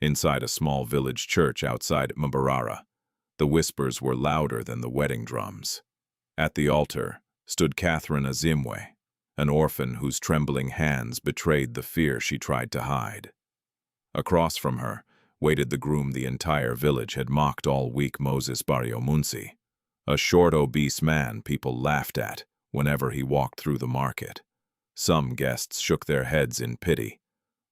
Inside a small village church outside Mbarara, the whispers were louder than the wedding drums. At the altar stood Catherine Asiimwe, an orphan whose trembling hands betrayed the fear she tried to hide. Across from her waited the groom the entire village had mocked all week, Moses Baryomunsi, a short, obese man people laughed at whenever he walked through the market. Some guests shook their heads in pity.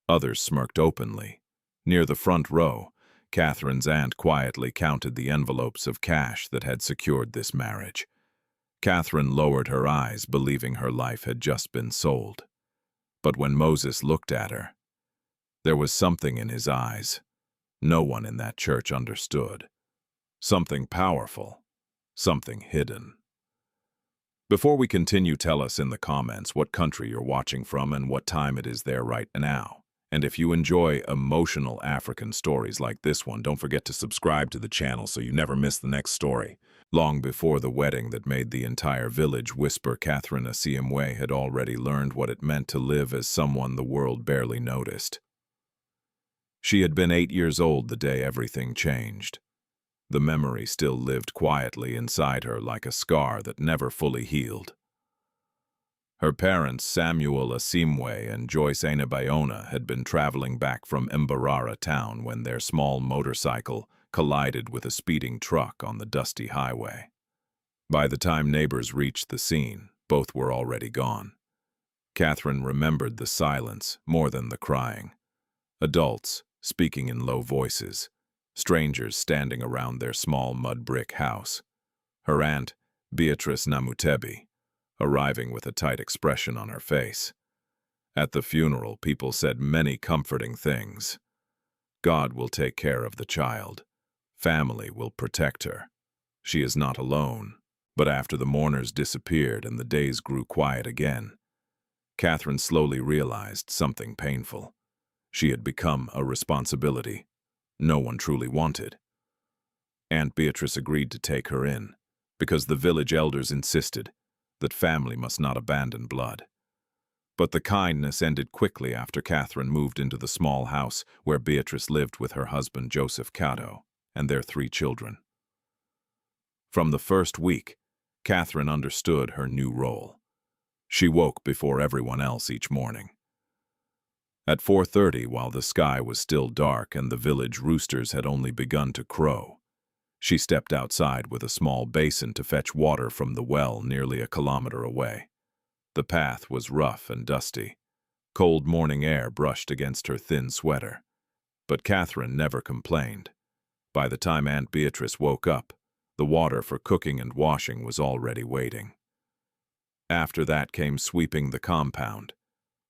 Others smirked openly. Near the front row, Catherine's aunt quietly counted the envelopes of cash that had secured this marriage. Catherine lowered her eyes, believing her life had just been sold. But when Moses looked at her, there was something in his eyes no one in that church understood. Something powerful, something hidden. Before we continue, tell us in the comments what country you're watching from and what time it is there right now. And if you enjoy emotional African stories like this one, don't forget to subscribe to the channel so you never miss the next story. Long before the wedding that made the entire village whisper, Catherine Asiimwe had already learned what it meant to live as someone the world barely noticed. She had been 8 years old the day everything changed. The memory still lived quietly inside her like a scar that never fully healed. Her parents, Samuel Asiimwe and Joyce Bayona, had been traveling back from Mbarara town when their small motorcycle collided with a speeding truck on the dusty highway. By the time neighbors reached the scene, both were already gone. Catherine remembered the silence more than the crying. Adults speaking in low voices, strangers standing around their small mud brick house. Her aunt, Beatrice Namutebi, arriving with a tight expression on her face. At the funeral, people said many comforting things. God will take care of the child. Family will protect her. She is not alone. But after the mourners disappeared and the days grew quiet again, Catherine slowly realized something painful. She had become a responsibility no one truly wanted. Aunt Beatrice agreed to take her in, because the village elders insisted that family must not abandon blood. But the kindness ended quickly after Catherine moved into the small house where Beatrice lived with her husband Joseph Cato and their 3 children. From the first week, Catherine understood her new role. She woke before everyone else each morning. At 4:30, while the sky was still dark and the village roosters had only begun to crow, she stepped outside with a small basin to fetch water from the well nearly a kilometer away. The path was rough and dusty. Cold morning air brushed against her thin sweater. But Catherine never complained. By the time Aunt Beatrice woke up, the water for cooking and washing was already waiting. After that came sweeping the compound,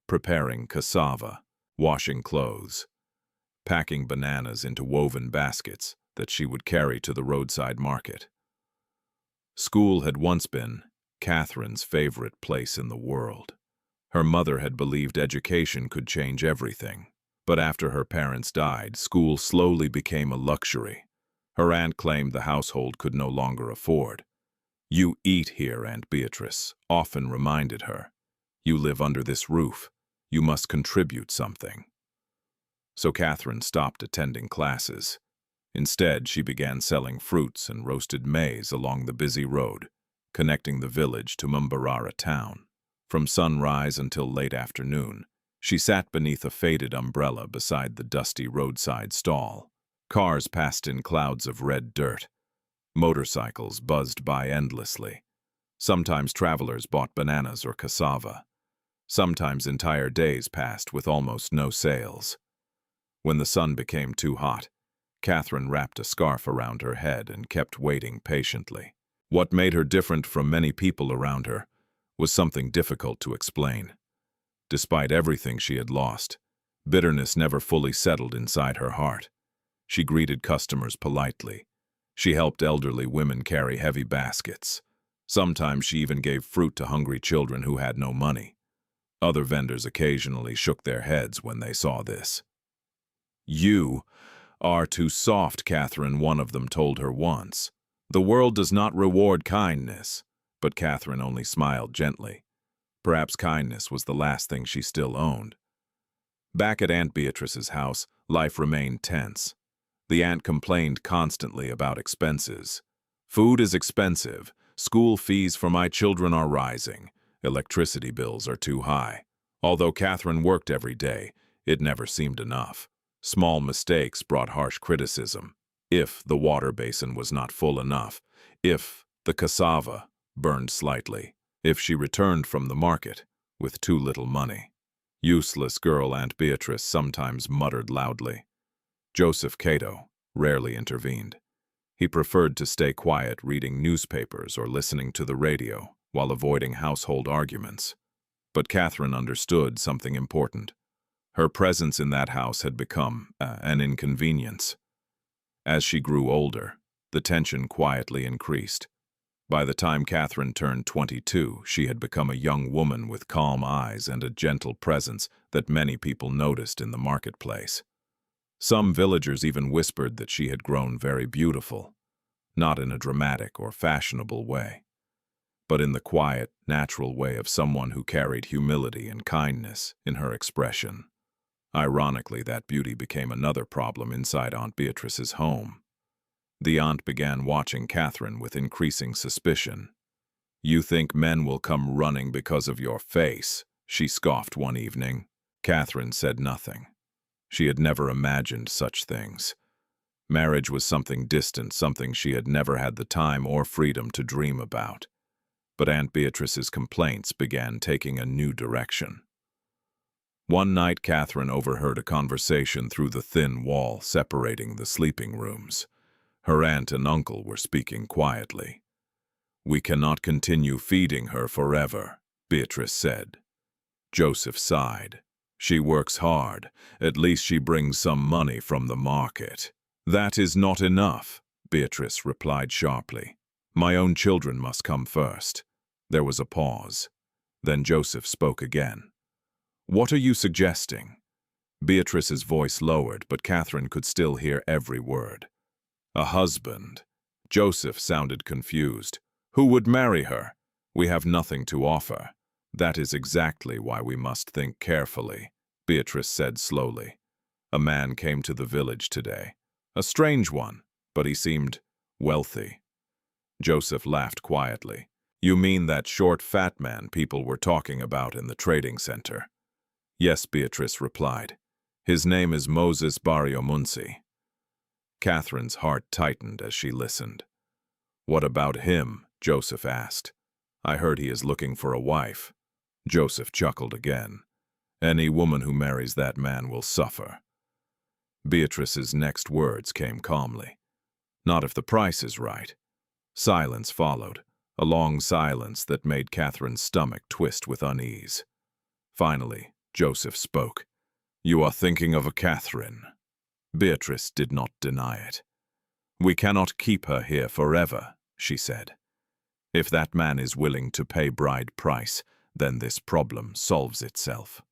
preparing cassava, washing clothes, packing bananas into woven baskets that she would carry to the roadside market. School had once been Catherine's favorite place in the world. Her mother had believed education could change everything, but after her parents died, school slowly became a luxury. Her aunt claimed the household could no longer afford. "You eat here," Aunt Beatrice often reminded her. "You live under this roof. You must contribute something." So Catherine stopped attending classes. Instead, she began selling fruits and roasted maize along the busy road, connecting the village to Mbarara town. From sunrise until late afternoon, she sat beneath a faded umbrella beside the dusty roadside stall. Cars passed in clouds of red dirt. Motorcycles buzzed by endlessly. Sometimes travelers bought bananas or cassava. Sometimes entire days passed with almost no sales. When the sun became too hot, Catherine wrapped a scarf around her head and kept waiting patiently. What made her different from many people around her was something difficult to explain. Despite everything she had lost, bitterness never fully settled inside her heart. She greeted customers politely. She helped elderly women carry heavy baskets. Sometimes she even gave fruit to hungry children who had no money. Other vendors occasionally shook their heads when they saw this. "You are too soft," Catherine, one of them, told her once. "The world does not reward kindness." But Catherine only smiled gently. Perhaps kindness was the last thing she still owned. Back at Aunt Beatrice's house, life remained tense. The aunt complained constantly about expenses. Food is expensive. School fees for my children are rising. Electricity bills are too high. Although Catherine worked every day, it never seemed enough. Small mistakes brought harsh criticism. If the water basin was not full enough, if the cassava burned slightly, if she returned from the market with too little money. Useless girl Aunt Beatrice sometimes muttered loudly. Joseph Cato rarely intervened. He preferred to stay quiet reading newspapers or listening to the radio while avoiding household arguments. But Catherine understood something important. Her presence in that house had become an inconvenience. As she grew older, the tension quietly increased. By the time Catherine turned 22, she had become a young woman with calm eyes and a gentle presence that many people noticed in the marketplace. Some villagers even whispered that she had grown very beautiful, not in a dramatic or fashionable way, but in the quiet, natural way of someone who carried humility and kindness in her expression. Ironically, that beauty became another problem inside Aunt Beatrice's home. The aunt began watching Catherine with increasing suspicion. "You think men will come running because of your face," she scoffed one evening. Catherine said nothing. She had never imagined such things. Marriage was something distant, something she had never had the time or freedom to dream about. But Aunt Beatrice's complaints began taking a new direction. One night, Catherine overheard a conversation through the thin wall separating the sleeping rooms. Her aunt and uncle were speaking quietly. "We cannot continue feeding her forever," Beatrice said. Joseph sighed. "She works hard. At least she brings some money from the market." "That is not enough," Beatrice replied sharply. "My own children must come first." There was a pause. Then Joseph spoke again. "What are you suggesting?" Beatrice's voice lowered, but Catherine could still hear every word. "A husband." Joseph sounded confused. "Who would marry her? We have nothing to offer." "That is exactly why we must think carefully," Beatrice said slowly. "A man came to the village today. A strange one, but he seemed wealthy." Joseph laughed quietly. "You mean that short, fat man people were talking about in the trading center?" "Yes," Beatrice replied. "His name is Moses Baryomunsi." Catherine's heart tightened as she listened. "What about him?" Joseph asked. "I heard he is looking for a wife." Joseph chuckled again. "Any woman who marries that man will suffer." Beatrice's next words came calmly. "Not if the price is right." Silence followed, a long silence that made Catherine's stomach twist with unease. Finally, Joseph spoke. "You are thinking of a Catherine." Beatrice did not deny it. "We cannot keep her here forever," she said. "If that man is willing to pay bride price, then this problem solves itself."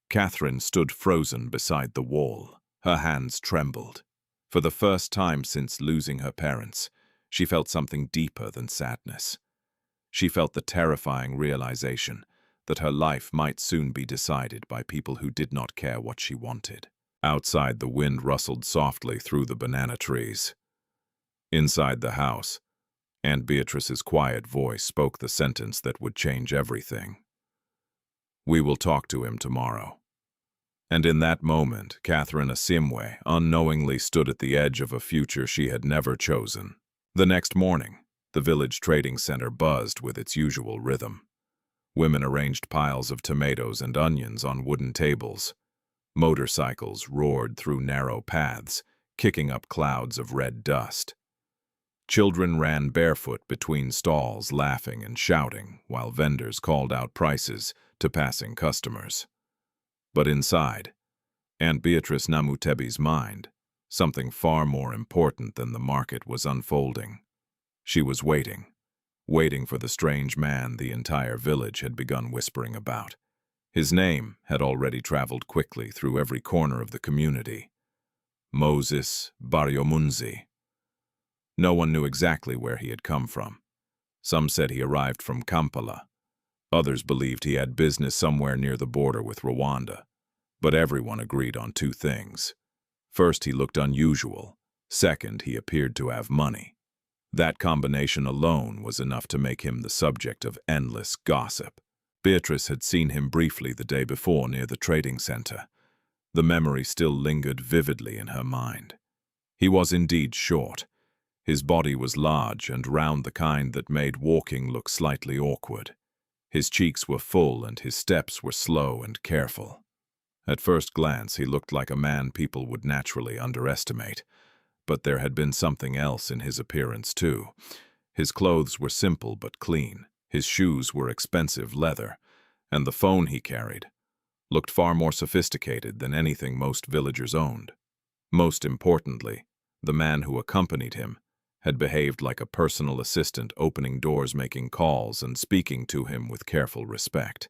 Catherine stood frozen beside the wall. Her hands trembled. For the first time since losing her parents, she felt something deeper than sadness. She felt the terrifying realization that her life might soon be decided by people who did not care what she wanted. Outside, the wind rustled softly through the banana trees. Inside the house, Aunt Beatrice's quiet voice spoke the sentence that would change everything. "We will talk to him tomorrow." And in that moment, Catherine Asiimwe unknowingly stood at the edge of a future she had never chosen. The next morning, the village trading center buzzed with its usual rhythm. Women arranged piles of tomatoes and onions on wooden tables. Motorcycles roared through narrow paths, kicking up clouds of red dust. Children ran barefoot between stalls, laughing and shouting, while vendors called out prices to passing customers. But inside, Aunt Beatrice Namutebi's mind, something far more important than the market was unfolding. She was waiting for the strange man the entire village had begun whispering about. His name had already traveled quickly through every corner of the community. Moses Baryomunsi. No one knew exactly where he had come from. Some said he arrived from Kampala. Others believed he had business somewhere near the border with Rwanda. But everyone agreed on two things. First, he looked unusual. Second, he appeared to have money. That combination alone was enough to make him the subject of endless gossip. Beatrice had seen him briefly the day before near the trading center. The memory still lingered vividly in her mind. He was indeed short. His body was large and round, the kind that made walking look slightly awkward. His cheeks were full and his steps were slow and careful. At first glance, he looked like a man people would naturally underestimate. But there had been something else in his appearance, too. His clothes were simple but clean, his shoes were expensive leather, and the phone he carried looked far more sophisticated than anything most villagers owned. Most importantly, the man who accompanied him had behaved like a personal assistant, opening doors, making calls, and speaking to him with careful respect.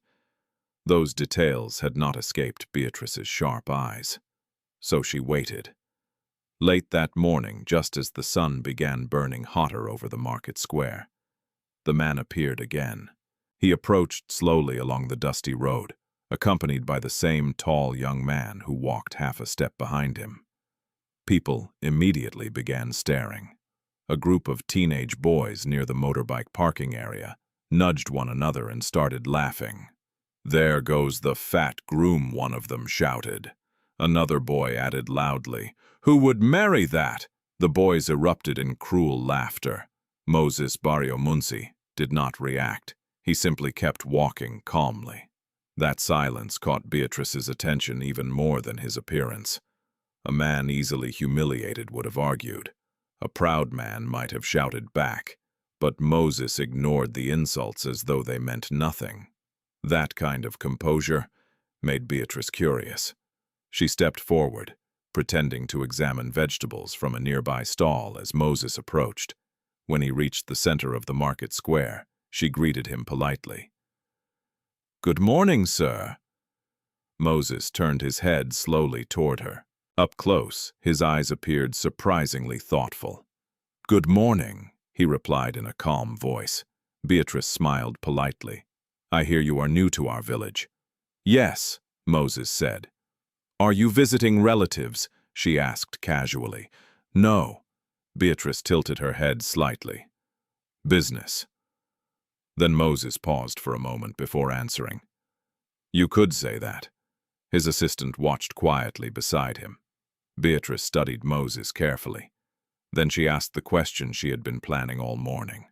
Those details had not escaped Beatrice's sharp eyes. So she waited. Late that morning, just as the sun began burning hotter over the market square, the man appeared again. He approached slowly along the dusty road, accompanied by the same tall young man who walked half a step behind him. People immediately began staring. A group of teenage boys near the motorbike parking area nudged one another and started laughing. "There goes the fat groom," one of them shouted. Another boy added loudly, "Who would marry that?" The boys erupted in cruel laughter. Moses Baryomunsi did not react. He simply kept walking calmly. That silence caught Beatrice's attention even more than his appearance. A man easily humiliated would have argued. A proud man might have shouted back, but Moses ignored the insults as though they meant nothing. That kind of composure made Beatrice curious. She stepped forward, pretending to examine vegetables from a nearby stall as Moses approached. When he reached the center of the market square, she greeted him politely. "Good morning, sir." Moses turned his head slowly toward her. Up close, his eyes appeared surprisingly thoughtful. "Good morning," he replied in a calm voice. Beatrice smiled politely. "I hear you are new to our village." "Yes," Moses said. "Are you visiting relatives?" she asked casually. "No." Beatrice tilted her head slightly. "Business." Then Moses paused for a moment before answering. "You could say that." His assistant watched quietly beside him. Beatrice studied Moses carefully. Then she asked the question she had been planning all morning.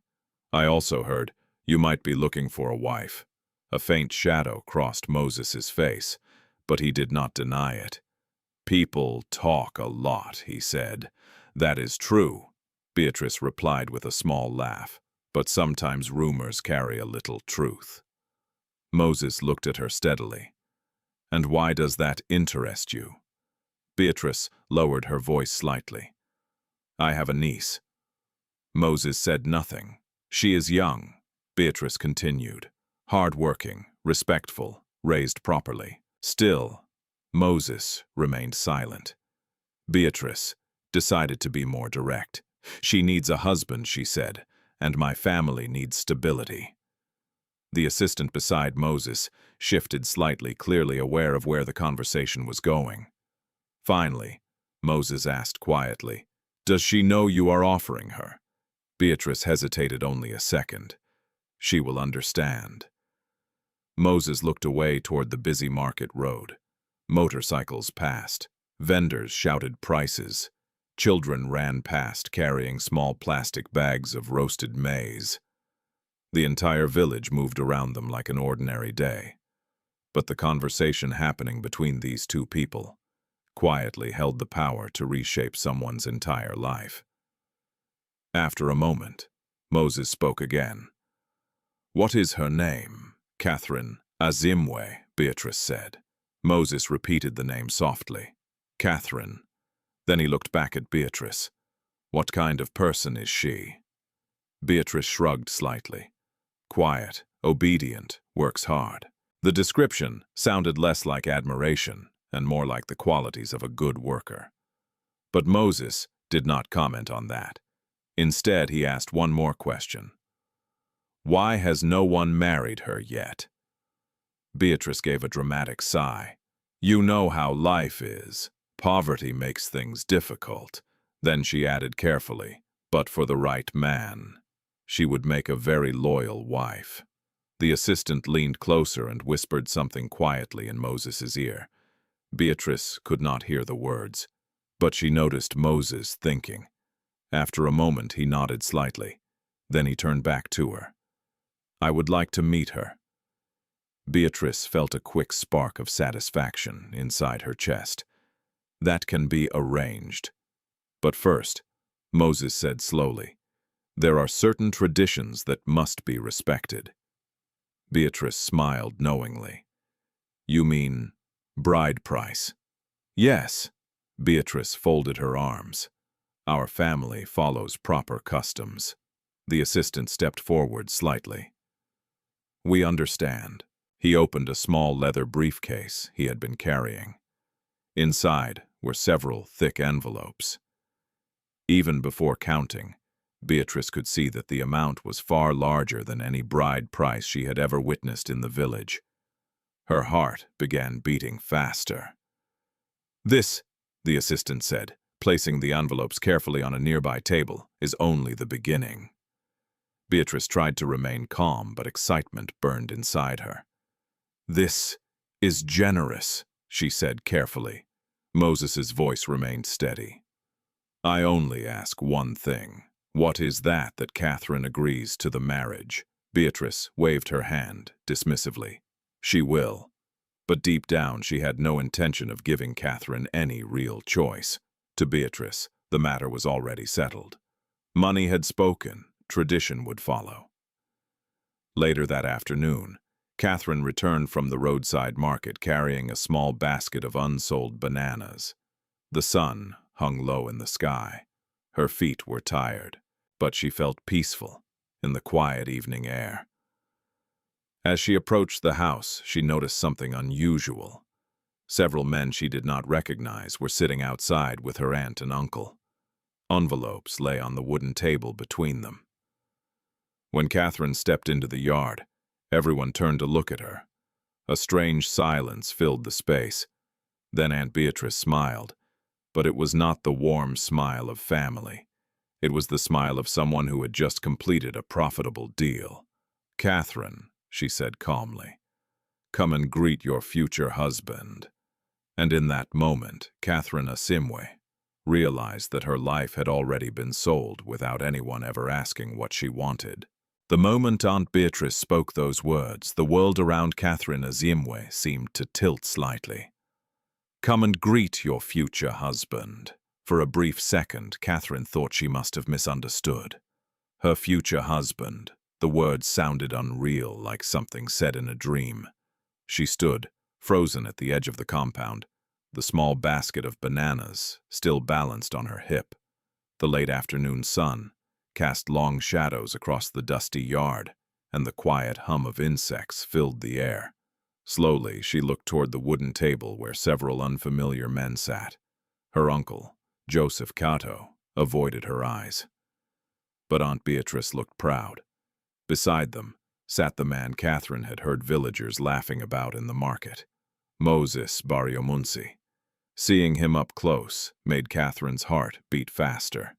"I also heard you might be looking for a wife." A faint shadow crossed Moses's face, but he did not deny it. "People talk a lot," he said. "That is true," Beatrice replied with a small laugh. "But sometimes rumors carry a little truth." Moses looked at her steadily. "And why does that interest you?" Beatrice lowered her voice slightly. "I have a niece." Moses said nothing. "She is young," Beatrice continued. "Hard-working, respectful, raised properly." Still, Moses remained silent. Beatrice decided to be more direct. "She needs a husband," she said, "and my family needs stability." The assistant beside Moses shifted slightly, clearly aware of where the conversation was going. Finally, Moses asked quietly, "Does she know you are offering her?" Beatrice hesitated only a second. "She will understand." Moses looked away toward the busy market road. Motorcycles passed. Vendors shouted prices. Children ran past carrying small plastic bags of roasted maize. The entire village moved around them like an ordinary day. But the conversation happening between these two people quietly held the power to reshape someone's entire life. After a moment, Moses spoke again. "What is her name?" "Catherine Asiimwe," Beatrice said. Moses repeated the name softly. "Catherine." Then he looked back at Beatrice. "What kind of person is she?" Beatrice shrugged slightly. "Quiet, obedient, works hard." The description sounded less like admiration and more like the qualities of a good worker. But Moses did not comment on that. Instead, he asked one more question. "Why has no one married her yet?" Beatrice gave a dramatic sigh. You know how life is. Poverty makes things difficult. Then she added carefully, but for the right man, she would make a very loyal wife. The assistant leaned closer and whispered something quietly in Moses's ear. Beatrice could not hear the words, but she noticed Moses thinking. After a moment, he nodded slightly. Then he turned back to her. I would like to meet her. Beatrice felt a quick spark of satisfaction inside her chest. That can be arranged. But first, Moses said slowly, there are certain traditions that must be respected. Beatrice smiled knowingly. You mean bride price? Yes. Beatrice folded her arms. Our family follows proper customs. The assistant stepped forward slightly. We understand. He opened a small leather briefcase he had been carrying. Inside were several thick envelopes. Even before counting, Beatrice could see that the amount was far larger than any bride price she had ever witnessed in the village. Her heart began beating faster. This, the assistant said, placing the envelopes carefully on a nearby table, is only the beginning. Beatrice tried to remain calm, but excitement burned inside her. This is generous, she said carefully. Moses's voice remained steady. I only ask one thing. What is that Catherine agrees to the marriage? Beatrice waved her hand dismissively. She will. But deep down she had no intention of giving Catherine any real choice. To Beatrice, the matter was already settled. Money had spoken, tradition would follow. Later that afternoon, Catherine returned from the roadside market carrying a small basket of unsold bananas. The sun hung low in the sky. Her feet were tired, but she felt peaceful in the quiet evening air. As she approached the house, she noticed something unusual. Several men she did not recognize were sitting outside with her aunt and uncle. Envelopes lay on the wooden table between them. When Catherine stepped into the yard, everyone turned to look at her. A strange silence filled the space. Then Aunt Beatrice smiled, but it was not the warm smile of family. It was the smile of someone who had just completed a profitable deal. Catherine, she said calmly, come and greet your future husband. And in that moment, Catherine Asiimwe realized that her life had already been sold without anyone ever asking what she wanted. The moment Aunt Beatrice spoke those words, the world around Catherine Asiimwe seemed to tilt slightly. Come and greet your future husband. For a brief second, Catherine thought she must have misunderstood. Her future husband. The words sounded unreal, like something said in a dream. She stood, frozen at the edge of the compound, the small basket of bananas still balanced on her hip. The late afternoon sun cast long shadows across the dusty yard, and the quiet hum of insects filled the air. Slowly, she looked toward the wooden table where several unfamiliar men sat. Her uncle, Joseph Cato, avoided her eyes. But Aunt Beatrice looked proud. Beside them sat the man Catherine had heard villagers laughing about in the market, Moses Baryomunsi. Seeing him up close made Catherine's heart beat faster.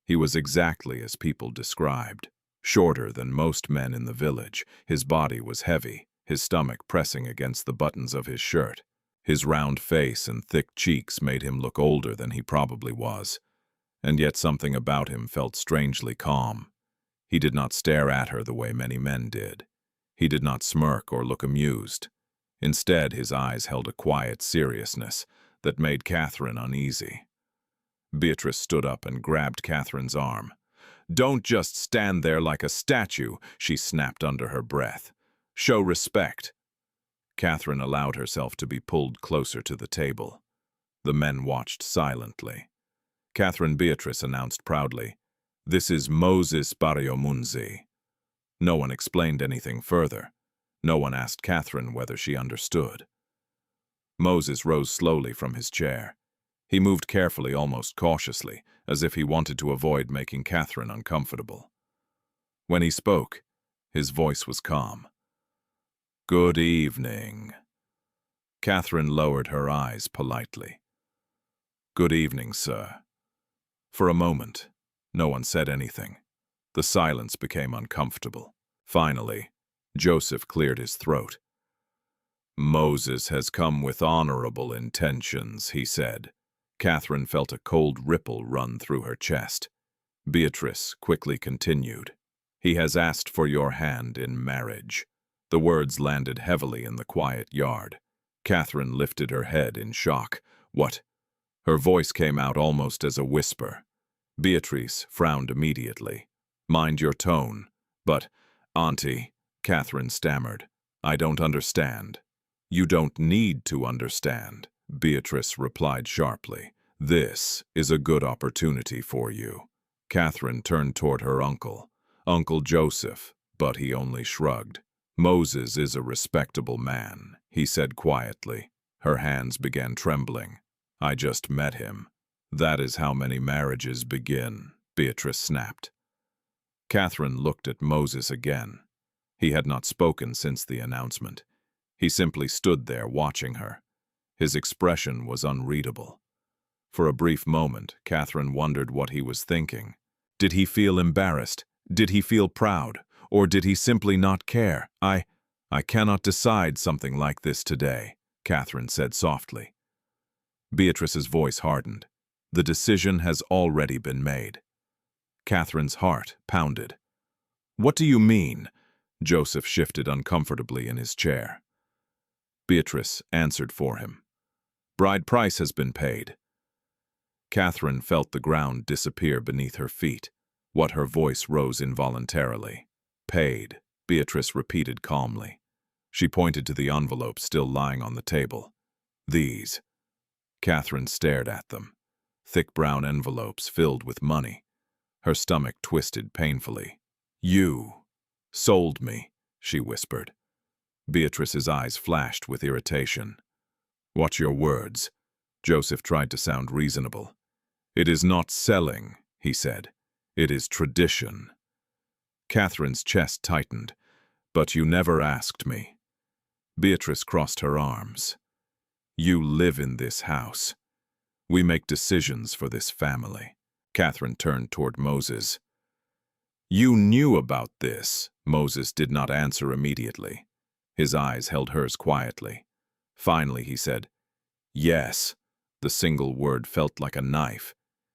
He was exactly as people described. Shorter than most men in the village, his body was heavy, his stomach pressing against the buttons of his shirt. His round face and thick cheeks made him look older than he probably was, and yet something about him felt strangely calm. He did not stare at her the way many men did. He did not smirk or look amused. Instead, his eyes held a quiet seriousness that made Catherine uneasy. Beatrice stood up and grabbed Catherine's arm. Don't just stand there like a statue, she snapped under her breath. Show respect. Catherine allowed herself to be pulled closer to the table. The men watched silently. Catherine Beatrice announced proudly, This is Moses Baryomunsi. No one explained anything further. No one asked Catherine whether she understood. Moses rose slowly from his chair. He moved carefully, almost cautiously, as if he wanted to avoid making Catherine uncomfortable. When he spoke, his voice was calm. Good evening. Catherine lowered her eyes politely. "Good evening, sir." For a moment, no one said anything. The silence became uncomfortable. Finally, Joseph cleared his throat. "Moses has come with honorable intentions," he said. Catherine felt a cold ripple run through her chest. Beatrice quickly continued. "He has asked for your hand in marriage." The words landed heavily in the quiet yard. Catherine lifted her head in shock. "What?" Her voice came out almost as a whisper. Beatrice frowned immediately. "Mind your tone." "But, Auntie," Catherine stammered, "I don't understand." "You don't need to understand," Beatrice replied sharply. "This is a good opportunity for you." Catherine turned toward her uncle, Uncle Joseph, but he only shrugged. "Moses is a respectable man," he said quietly. Her hands began trembling. "I just met him." "That is how many marriages begin," Beatrice snapped. Catherine looked at Moses again. He had not spoken since the announcement. He simply stood there watching her. His expression was unreadable. For a brief moment, Catherine wondered what he was thinking. Did he feel embarrassed? Did he feel proud? Or did he simply not care? I cannot decide something like this today," Catherine said softly. Beatrice's voice hardened. "The decision has already been made." Catherine's heart pounded. "What do you mean?" Joseph shifted uncomfortably in his chair. Beatrice answered for him. "Bride price has been paid." Catherine felt the ground disappear beneath her feet. What her voice rose involuntarily. "Paid," Beatrice repeated calmly. She pointed to the envelope still lying on the table. "These." Catherine stared at them. Thick brown envelopes filled with money. Her stomach twisted painfully. "You sold me," she whispered. Beatrice's eyes flashed with irritation. "Watch your words." Joseph tried to sound reasonable. "It is not selling," he said. "It is tradition." Catherine's chest tightened. "But you never asked me." Beatrice crossed her arms. "You live in this house. We make decisions for this family." Catherine turned toward Moses. "You knew about this." Moses did not answer immediately. His eyes held hers quietly. Finally, he said, "Yes." The single word felt like a knife.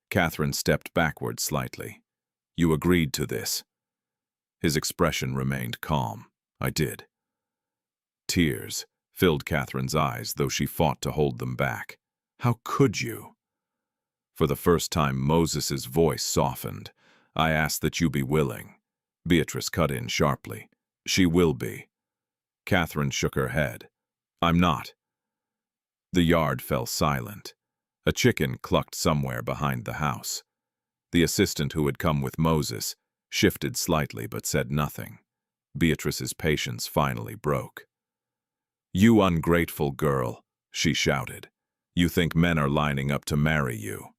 Catherine stepped backward slightly. "You agreed to this." His expression remained calm. "I did." Tears filled Catherine's eyes, though she fought to hold them back. "How could you?" For the first time, Moses's voice softened. "I ask that you be willing." Beatrice cut in sharply. "She will be." Catherine shook her head. "I'm not." The yard fell silent. A chicken clucked somewhere behind the house. The assistant who had come with Moses shifted slightly but said nothing. Beatrice's patience finally broke. "You ungrateful girl," she shouted. "You think men are lining up to marry you."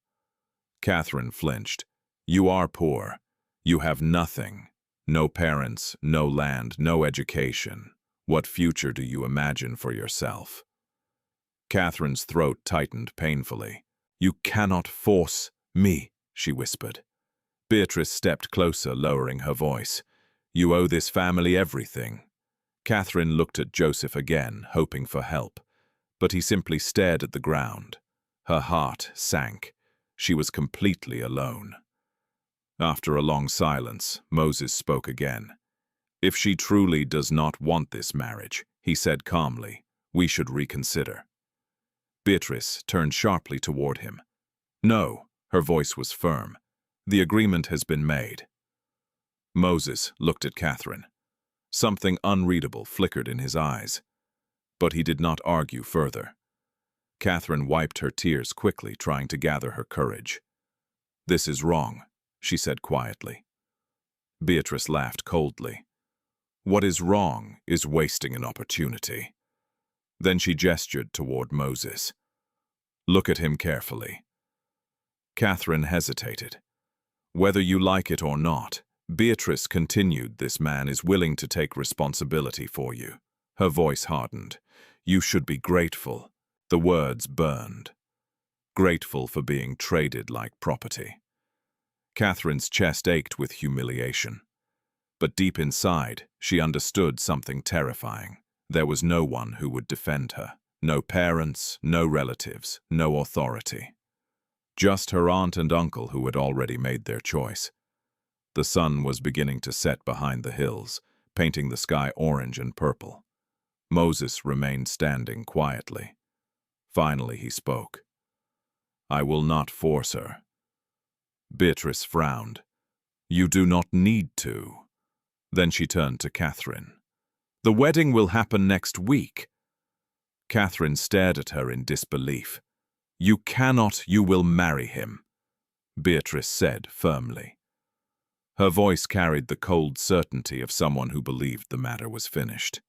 Catherine flinched. "You are poor. You have nothing. No parents, no land, no education. What future do you imagine for yourself?" Catherine's throat tightened painfully. "You cannot force me," she whispered. Beatrice stepped closer, lowering her voice. "You owe this family everything." Catherine looked at Joseph again, hoping for help, but he simply stared at the ground. Her heart sank. She was completely alone. After a long silence, Moses spoke again. "If she truly does not want this marriage," he said calmly, "we should reconsider." Beatrice turned sharply toward him. "No," her voice was firm. "The agreement has been made." Moses looked at Catherine. Something unreadable flickered in his eyes. But he did not argue further. Catherine wiped her tears quickly, trying to gather her courage. "This is wrong," she said quietly. Beatrice laughed coldly. "What is wrong is wasting an opportunity." Then she gestured toward Moses. "Look at him carefully." Catherine hesitated. "Whether you like it or not," Beatrice continued, "this man is willing to take responsibility for you." Her voice hardened. You should be grateful. The words burned. Grateful for being traded like property. Catherine's chest ached with humiliation. But deep inside, she understood something terrifying. There was no one who would defend her. No parents, no relatives, no authority. Just her aunt and uncle who had already made their choice. The sun was beginning to set behind the hills, painting the sky orange and purple. Moses remained standing quietly. Finally he spoke. I will not force her. Beatrice frowned. You do not need to. Then she turned to Catherine. The wedding will happen next week. Catherine stared at her in disbelief. You cannot, you will marry him, Beatrice said firmly. Her voice carried the cold certainty of someone who believed the matter was finished.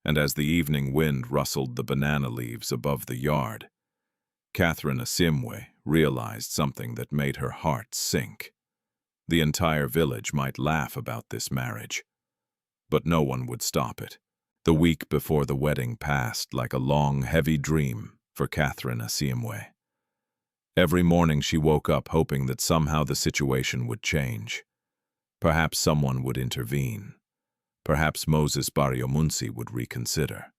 And as the evening wind rustled the banana leaves above the yard, Catherine Asiimwe realized something that made her heart sink. The entire village might laugh about this marriage, but no one would stop it. The week before the wedding passed like a long, heavy dream for Catherine Asiimwe. Every morning she woke up hoping that somehow the situation would change. Perhaps someone would intervene. Perhaps Moses Baryomunsi would reconsider.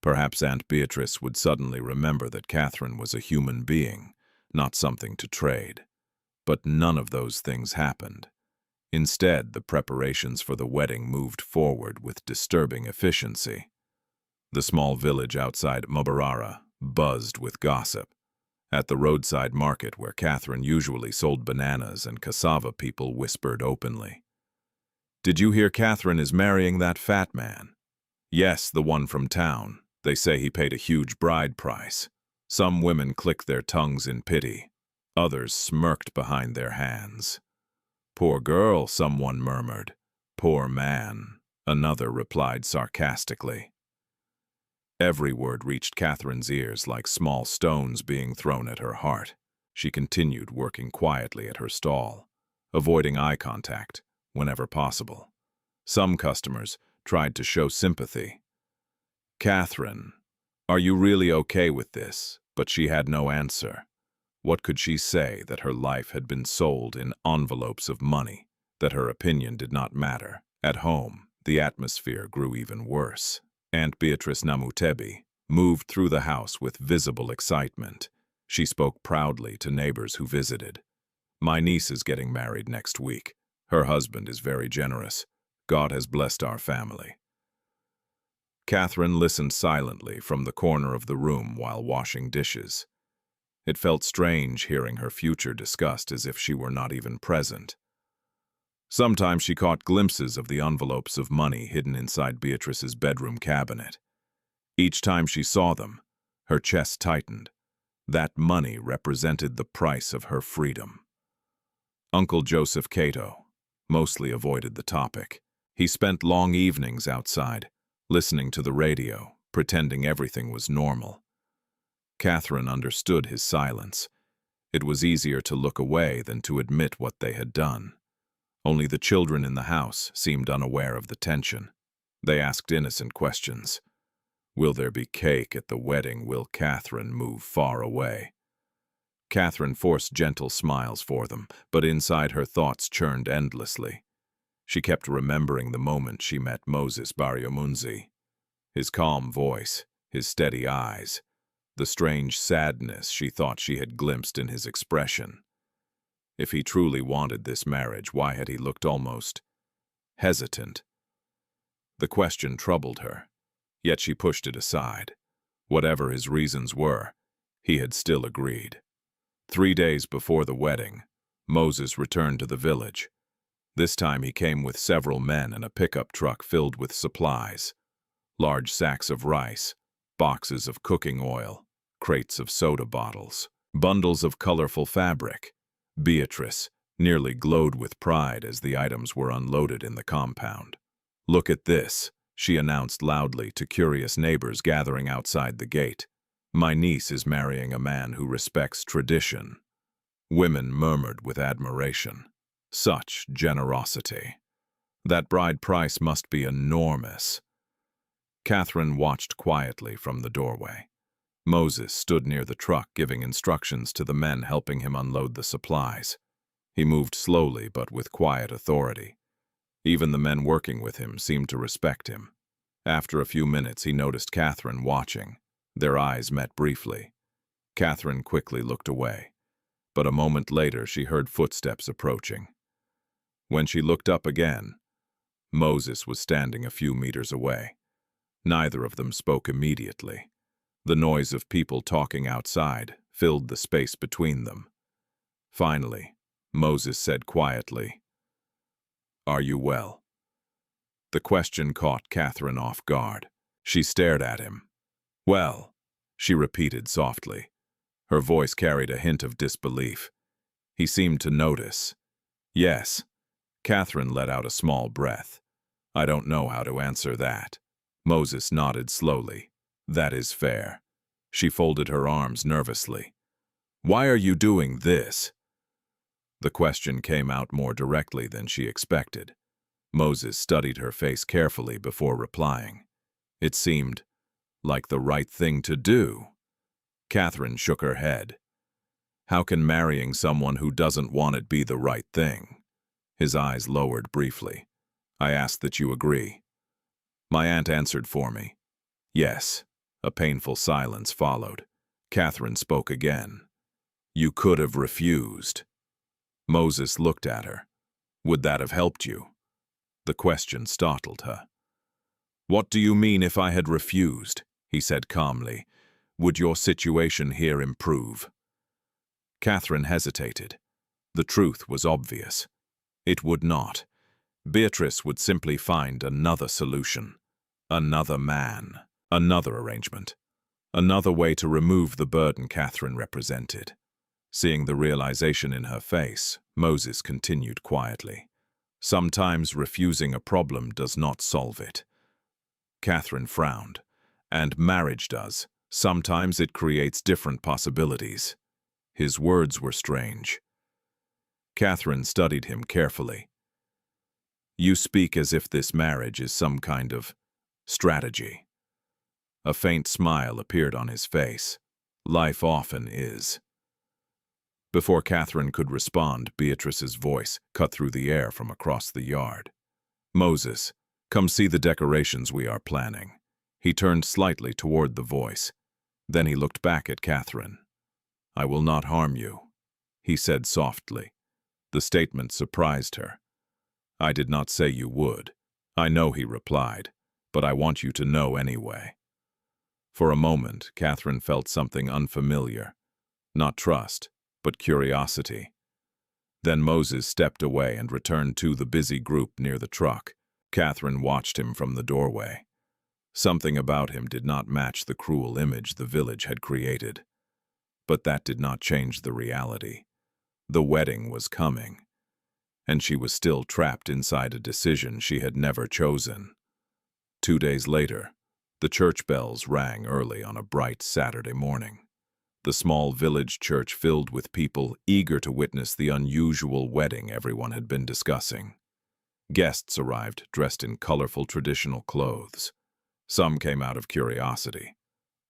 Perhaps Aunt Beatrice would suddenly remember that Catherine was a human being, not something to trade. But none of those things happened. Instead, the preparations for the wedding moved forward with disturbing efficiency. The small village outside Mbarara buzzed with gossip. At the roadside market where Catherine usually sold bananas and cassava, people whispered openly. Did you hear Catherine is marrying that fat man? Yes, the one from town. They say he paid a huge bride price. Some women clicked their tongues in pity. Others smirked behind their hands. Poor girl, someone murmured. Poor man, another replied sarcastically. Every word reached Catherine's ears like small stones being thrown at her heart. She continued working quietly at her stall, avoiding eye contact whenever possible. Some customers tried to show sympathy. Catherine, are you really okay with this? But she had no answer. What could she say that her life had been sold in envelopes of money, that her opinion did not matter? At home, the atmosphere grew even worse. Aunt Beatrice Namutebi moved through the house with visible excitement. She spoke proudly to neighbors who visited. My niece is getting married next week. Her husband is very generous. God has blessed our family. Catherine listened silently from the corner of the room while washing dishes. It felt strange hearing her future discussed as if she were not even present. Sometimes she caught glimpses of the envelopes of money hidden inside Beatrice's bedroom cabinet. Each time she saw them, her chest tightened. That money represented the price of her freedom. Uncle Joseph Cato mostly avoided the topic. He spent long evenings outside, listening to the radio, pretending everything was normal. Catherine understood his silence. It was easier to look away than to admit what they had done. Only the children in the house seemed unaware of the tension. They asked innocent questions. Will there be cake at the wedding? Will Catherine move far away? Catherine forced gentle smiles for them, but inside her thoughts churned endlessly. She kept remembering the moment she met Moses Baryomunsi. His calm voice, his steady eyes, the strange sadness she thought she had glimpsed in his expression. If he truly wanted this marriage, why had he looked almost hesitant? The question troubled her, yet she pushed it aside. Whatever his reasons were, he had still agreed. 3 days before the wedding, Moses returned to the village. This time he came with several men and a pickup truck filled with supplies. Large sacks of rice, boxes of cooking oil, crates of soda bottles, bundles of colorful fabric. Beatrice nearly glowed with pride as the items were unloaded in the compound. Look at this, she announced loudly to curious neighbors gathering outside the gate. My niece is marrying a man who respects tradition. Women murmured with admiration. Such generosity. That bride price must be enormous. Catherine watched quietly from the doorway. Moses stood near the truck giving instructions to the men helping him unload the supplies. He moved slowly but with quiet authority. Even the men working with him seemed to respect him. After a few minutes, he noticed Catherine watching. Their eyes met briefly. Catherine quickly looked away, but a moment later she heard footsteps approaching. When she looked up again, Moses was standing a few meters away. Neither of them spoke immediately. The noise of people talking outside filled the space between them. Finally, Moses said quietly, "Are you well?" The question caught Catherine off guard. She stared at him. "Well," she repeated softly. Her voice carried a hint of disbelief. He seemed to notice. "Yes." Catherine let out a small breath. "I don't know how to answer that." Moses nodded slowly. "That is fair." She folded her arms nervously. "Why are you doing this?" The question came out more directly than she expected. Moses studied her face carefully before replying. It seemed like the right thing to do. Catherine shook her head. "How can marrying someone who doesn't want it be the right thing?" His eyes lowered briefly. "I ask that you agree." My aunt answered for me. "Yes." A painful silence followed. Catherine spoke again. "You could have refused." Moses looked at her. "Would that have helped you?" The question startled her. "What do you mean if I had refused?" he said calmly. "Would your situation here improve?" Catherine hesitated. The truth was obvious. It would not. Beatrice would simply find another solution. Another man. Another arrangement. Another way to remove the burden Catherine represented. Seeing the realization in her face, Moses continued quietly. "Sometimes refusing a problem does not solve it." Catherine frowned. "And marriage does. Sometimes it creates different possibilities." His words were strange. Catherine studied him carefully. "You speak as if this marriage is some kind of strategy." A faint smile appeared on his face. "Life often is." Before Catherine could respond, Beatrice's voice cut through the air from across the yard. "Moses, come see the decorations we are planning." He turned slightly toward the voice. Then he looked back at Catherine. "I will not harm you," he said softly. The statement surprised her. "I did not say you would." "I know," he replied, "but I want you to know anyway." For a moment, Catherine felt something unfamiliar. Not trust, but curiosity. Then Moses stepped away and returned to the busy group near the truck. Catherine watched him from the doorway. Something about him did not match the cruel image the village had created. But that did not change the reality. The wedding was coming, and she was still trapped inside a decision she had never chosen. 2 days later, the church bells rang early on a bright Saturday morning. The small village church filled with people eager to witness the unusual wedding everyone had been discussing. Guests arrived dressed in colorful traditional clothes. Some came out of curiosity.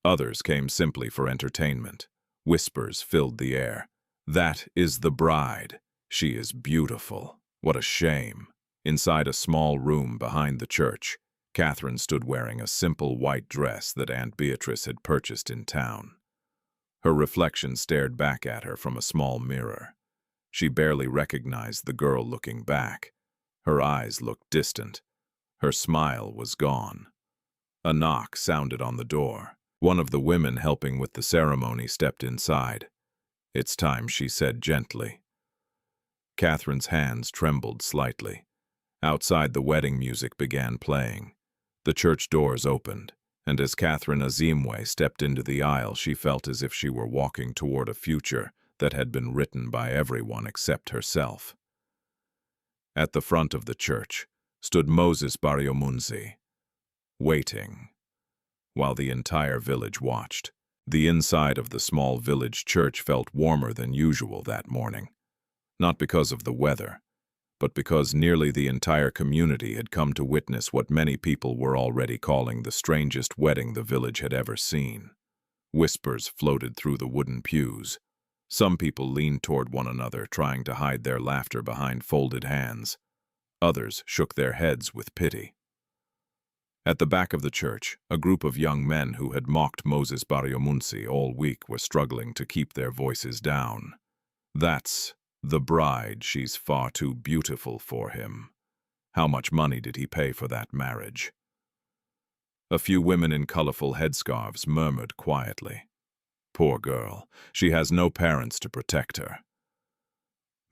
Others came simply for entertainment. Whispers filled the air. "That is the bride. She is beautiful. What a shame." Inside a small room behind the church, Catherine stood wearing a simple white dress that Aunt Beatrice had purchased in town. Her reflection stared back at her from a small mirror. She barely recognized the girl looking back. Her eyes looked distant. Her smile was gone. A knock sounded on the door. One of the women helping with the ceremony stepped inside. "It's time," she said gently. Catherine's hands trembled slightly. Outside, the wedding music began playing. The church doors opened, and as Catherine Asiimwe stepped into the aisle, she felt as if she were walking toward a future that had been written by everyone except herself. At the front of the church stood Moses Baryomunsi, waiting, while the entire village watched. The inside of the small village church felt warmer than usual that morning, not because of the weather, but because nearly the entire community had come to witness what many people were already calling the strangest wedding the village had ever seen. Whispers floated through the wooden pews. Some people leaned toward one another, trying to hide their laughter behind folded hands. Others shook their heads with pity. At the back of the church, a group of young men who had mocked Moses Baryomunsi all week were struggling to keep their voices down. "That's the bride. She's far too beautiful for him. How much money did he pay for that marriage?" A few women in colorful headscarves murmured quietly. "Poor girl, she has no parents to protect her."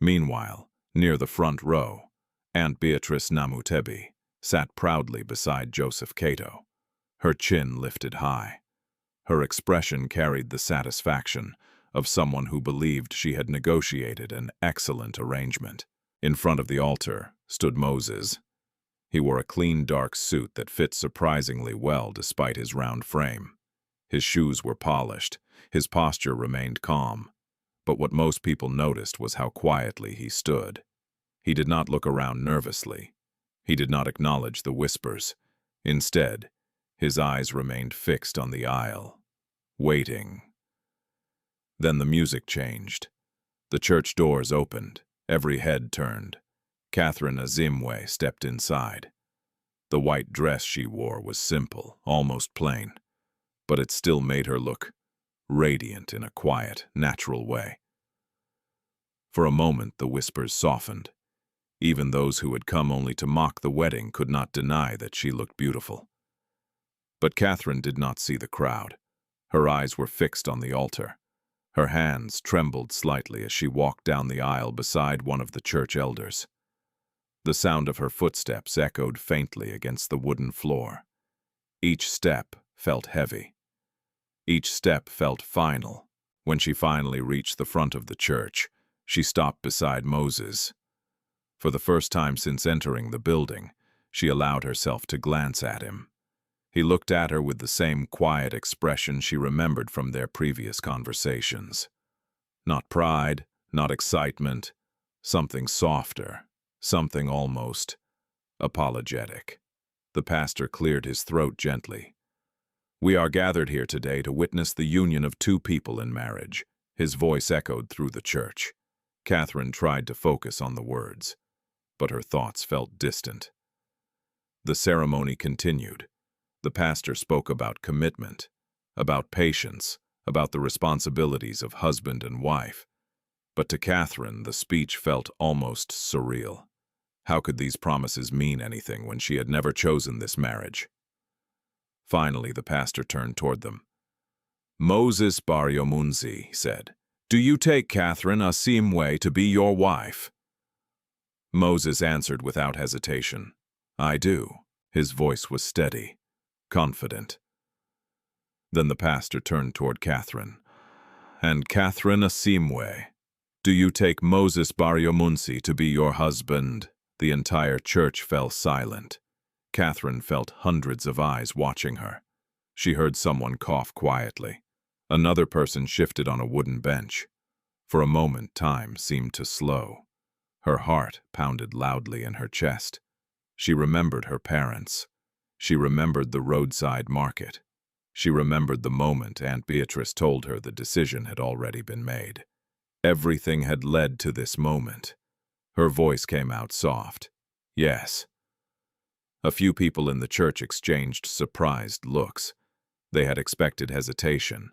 Meanwhile, near the front row, Aunt Beatrice Namutebi sat proudly beside Joseph Cato, her chin lifted high. Her expression carried the satisfaction of someone who believed she had negotiated an excellent arrangement. In front of the altar stood Moses. He wore a clean dark suit that fit surprisingly well despite his round frame. His shoes were polished, his posture remained calm, but what most people noticed was how quietly he stood. He did not look around nervously. He did not acknowledge the whispers. Instead, his eyes remained fixed on the aisle, waiting. Then the music changed. The church doors opened, every head turned. Catherine Asiimwe stepped inside. The white dress she wore was simple, almost plain, but it still made her look radiant in a quiet, natural way. For a moment, the whispers softened. Even those who had come only to mock the wedding could not deny that she looked beautiful. But Catherine did not see the crowd. Her eyes were fixed on the altar. Her hands trembled slightly as she walked down the aisle beside one of the church elders. The sound of her footsteps echoed faintly against the wooden floor. Each step felt heavy. Each step felt final. When she finally reached the front of the church, she stopped beside Moses. For the first time since entering the building, she allowed herself to glance at him. He looked at her with the same quiet expression she remembered from their previous conversations. Not pride, not excitement, something softer, something almost apologetic. The pastor cleared his throat gently. "We are gathered here today to witness the union of two people in marriage." His voice echoed through the church. Catherine tried to focus on the words, but her thoughts felt distant. The ceremony continued. The pastor spoke about commitment, about patience, about the responsibilities of husband and wife. But to Catherine, the speech felt almost surreal. How could these promises mean anything when she had never chosen this marriage? Finally, the pastor turned toward them. "Moses Baryomunsi," he said, "do you take Catherine Asiimwe to be your wife?" Moses answered without hesitation, "I do." His voice was steady, confident. Then the pastor turned toward Catherine. "And Catherine Asiimwe, do you take Moses Baryomunsi to be your husband?" The entire church fell silent. Catherine felt hundreds of eyes watching her. She heard someone cough quietly. Another person shifted on a wooden bench. For a moment, time seemed to slow. Her heart pounded loudly in her chest. She remembered her parents. She remembered the roadside market. She remembered the moment Aunt Beatrice told her the decision had already been made. Everything had led to this moment. Her voice came out soft. "Yes." A few people in the church exchanged surprised looks. They had expected hesitation,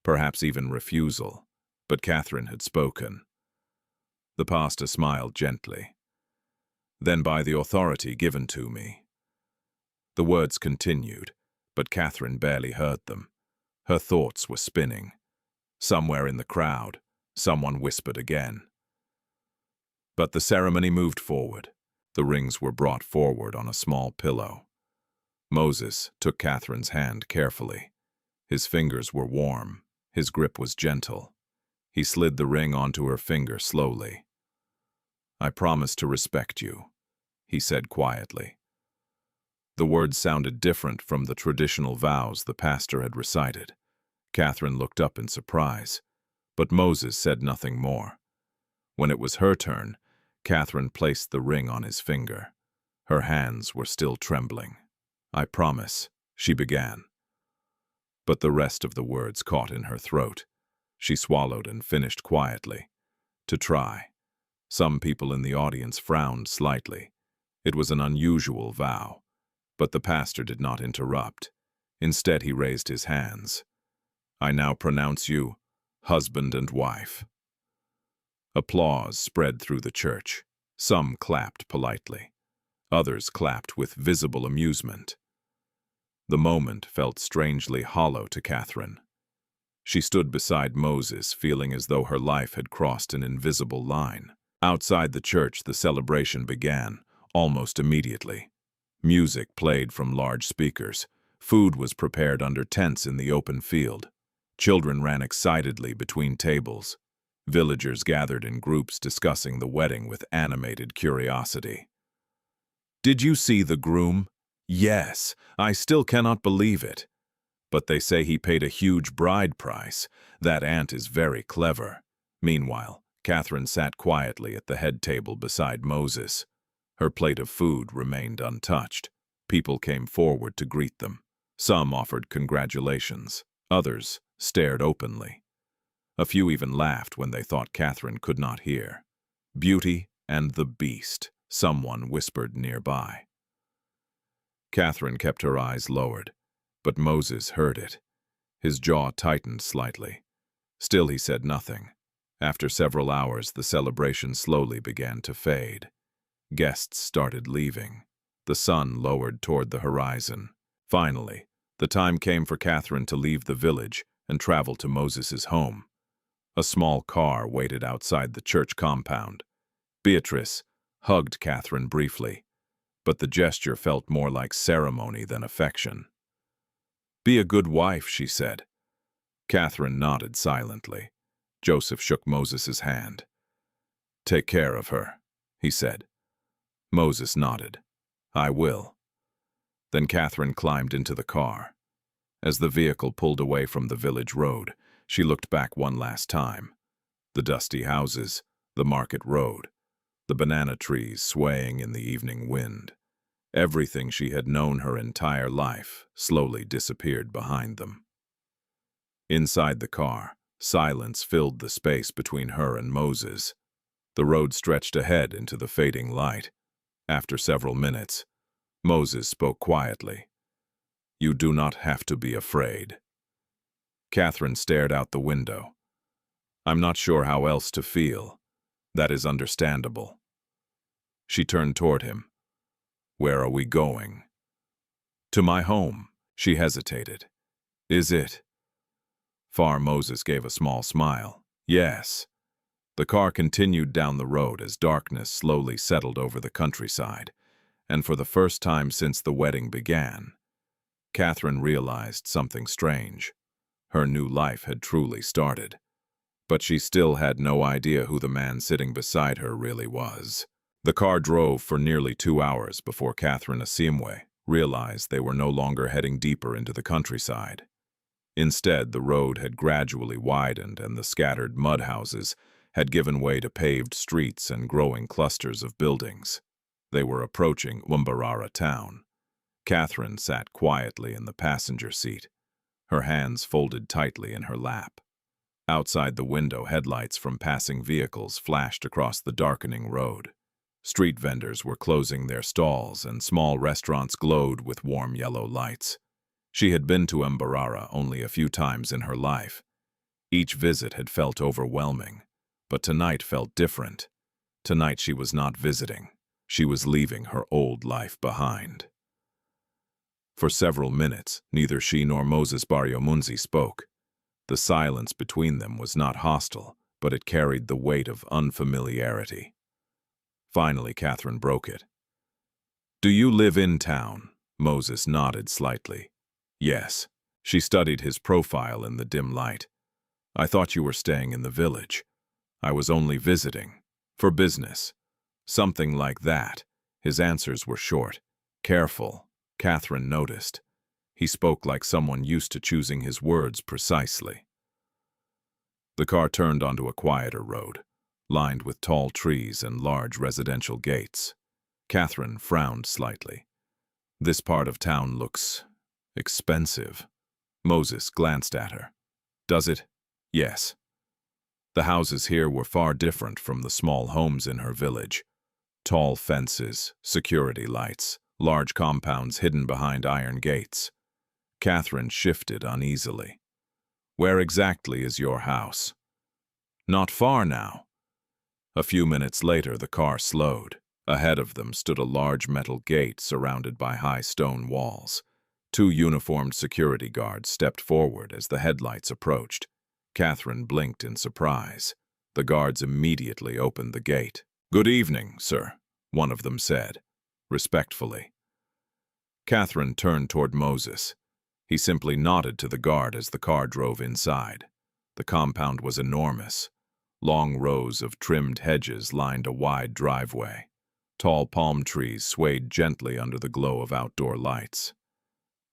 perhaps even refusal, but Catherine had spoken. The pastor smiled gently. "Then by the authority given to me." The words continued, but Catherine barely heard them. Her thoughts were spinning. Somewhere in the crowd, someone whispered again. But the ceremony moved forward. The rings were brought forward on a small pillow. Moses took Catherine's hand carefully. His fingers were warm. His grip was gentle. He slid the ring onto her finger slowly. "I promise to respect you," he said quietly. The words sounded different from the traditional vows the pastor had recited. Catherine looked up in surprise, but Moses said nothing more. When it was her turn, Catherine placed the ring on his finger. Her hands were still trembling. "I promise," she began. But the rest of the words caught in her throat. She swallowed and finished quietly. "To try." Some people in the audience frowned slightly. It was an unusual vow. But the pastor did not interrupt. Instead, he raised his hands. "I now pronounce you husband and wife." Applause spread through the church. Some clapped politely. Others clapped with visible amusement. The moment felt strangely hollow to Catherine. She stood beside Moses, feeling as though her life had crossed an invisible line. Outside the church, the celebration began, almost immediately. Music played from large speakers. Food was prepared under tents in the open field. Children ran excitedly between tables. Villagers gathered in groups discussing the wedding with animated curiosity. "Did you see the groom?" "Yes, I still cannot believe it." "But they say he paid a huge bride price. That aunt is very clever." Meanwhile, Catherine sat quietly at the head table beside Moses. Her plate of food remained untouched. People came forward to greet them. Some offered congratulations. Others stared openly. A few even laughed when they thought Catherine could not hear. "Beauty and the Beast," someone whispered nearby. Catherine kept her eyes lowered, but Moses heard it. His jaw tightened slightly. Still he said nothing. After several hours, the celebration slowly began to fade. Guests started leaving. The sun lowered toward the horizon. Finally, the time came for Catherine to leave the village and travel to Moses's home. A small car waited outside the church compound. Beatrice hugged Catherine briefly, but the gesture felt more like ceremony than affection. "Be a good wife," she said. Catherine nodded silently. Joseph shook Moses's hand. "Take care of her," he said. Moses nodded. "I will." Then Catherine climbed into the car. As the vehicle pulled away from the village road, she looked back one last time. The dusty houses, the market road, the banana trees swaying in the evening wind. Everything she had known her entire life slowly disappeared behind them. Inside the car, silence filled the space between her and Moses. The road stretched ahead into the fading light. After several minutes, Moses spoke quietly. "You do not have to be afraid." Catherine stared out the window. "I'm not sure how else to feel. That is understandable." She turned toward him. "Where are we going?" "To my home." She hesitated. "Is it?" Far Moses gave a small smile. "Yes." The car continued down the road as darkness slowly settled over the countryside, and for the first time since the wedding began, Catherine realized something strange. Her new life had truly started. But she still had no idea who the man sitting beside her really was. The car drove for nearly 2 hours before Catherine and Asiimwe realized they were no longer heading deeper into the countryside. Instead, the road had gradually widened and the scattered mud houses had given way to paved streets and growing clusters of buildings. They were approaching Mbarara town. Catherine sat quietly in the passenger seat, her hands folded tightly in her lap. Outside the window, headlights from passing vehicles flashed across the darkening road. Street vendors were closing their stalls and small restaurants glowed with warm yellow lights. She had been to Mbarara only a few times in her life. Each visit had felt overwhelming. But tonight felt different. Tonight she was not visiting. She was leaving her old life behind. For several minutes, neither she nor Moses Baryomunsi spoke. The silence between them was not hostile, but it carried the weight of unfamiliarity. Finally, Catherine broke it. "Do you live in town?" Moses nodded slightly. "Yes." She studied his profile in the dim light. "I thought you were staying in the village." "I was only visiting. For business." Something like that. His answers were short. Careful, Catherine noticed. He spoke like someone used to choosing his words precisely. The car turned onto a quieter road. lined with tall trees and large residential gates. Catherine frowned slightly. This part of town looks expensive. Moses glanced at her. Does it? Yes. The houses here were far different from the small homes in her village. Tall fences, security lights, large compounds hidden behind iron gates. Catherine shifted uneasily. Where exactly is your house? Not far now. A few minutes later, the car slowed. Ahead of them stood a large metal gate surrounded by high stone walls. Two uniformed security guards stepped forward as the headlights approached. Catherine blinked in surprise. The guards immediately opened the gate. "Good evening, sir," one of them said, respectfully. Catherine turned toward Moses. He simply nodded to the guard as the car drove inside. The compound was enormous. Long rows of trimmed hedges lined a wide driveway. Tall palm trees swayed gently under the glow of outdoor lights.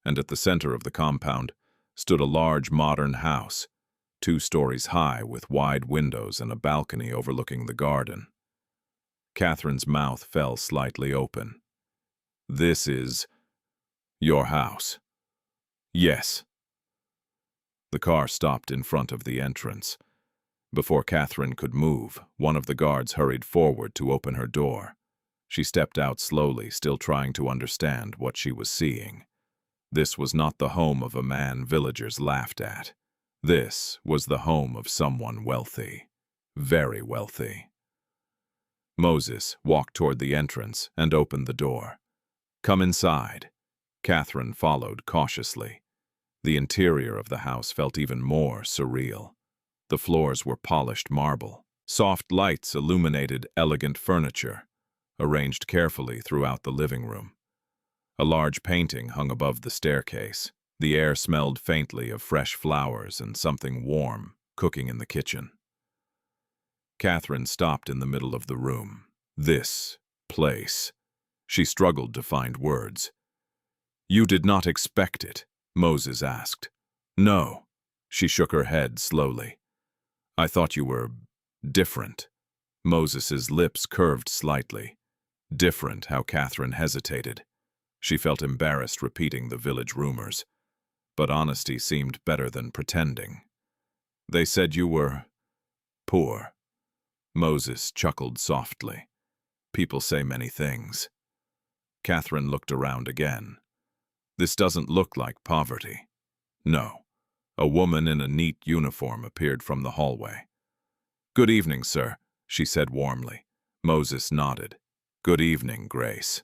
And at the center of the compound stood a large modern house, 2 stories high with wide windows and a balcony overlooking the garden. Catherine's mouth fell slightly open. "This is your house?" "Yes." The car stopped in front of the entrance. Before Catherine could move, one of the guards hurried forward to open her door. She stepped out slowly, still trying to understand what she was seeing. This was not the home of a man villagers laughed at. This was the home of someone wealthy, very wealthy. Moses walked toward the entrance and opened the door. "Come inside." Catherine followed cautiously. The interior of the house felt even more surreal. The floors were polished marble. Soft lights illuminated elegant furniture, arranged carefully throughout the living room. A large painting hung above the staircase. The air smelled faintly of fresh flowers and something warm cooking in the kitchen. Catherine stopped in the middle of the room. This place. She struggled to find words. "You did not expect it?" Moses asked. "No." She shook her head slowly. "I thought you were different." Moses's lips curved slightly. Different, how Catherine hesitated. She felt embarrassed repeating the village rumors. But honesty seemed better than pretending. "They said you were poor." Moses chuckled softly. "People say many things." Catherine looked around again. "This doesn't look like poverty." "No." A woman in a neat uniform appeared from the hallway. "Good evening, sir," she said warmly. Moses nodded. "Good evening, Grace."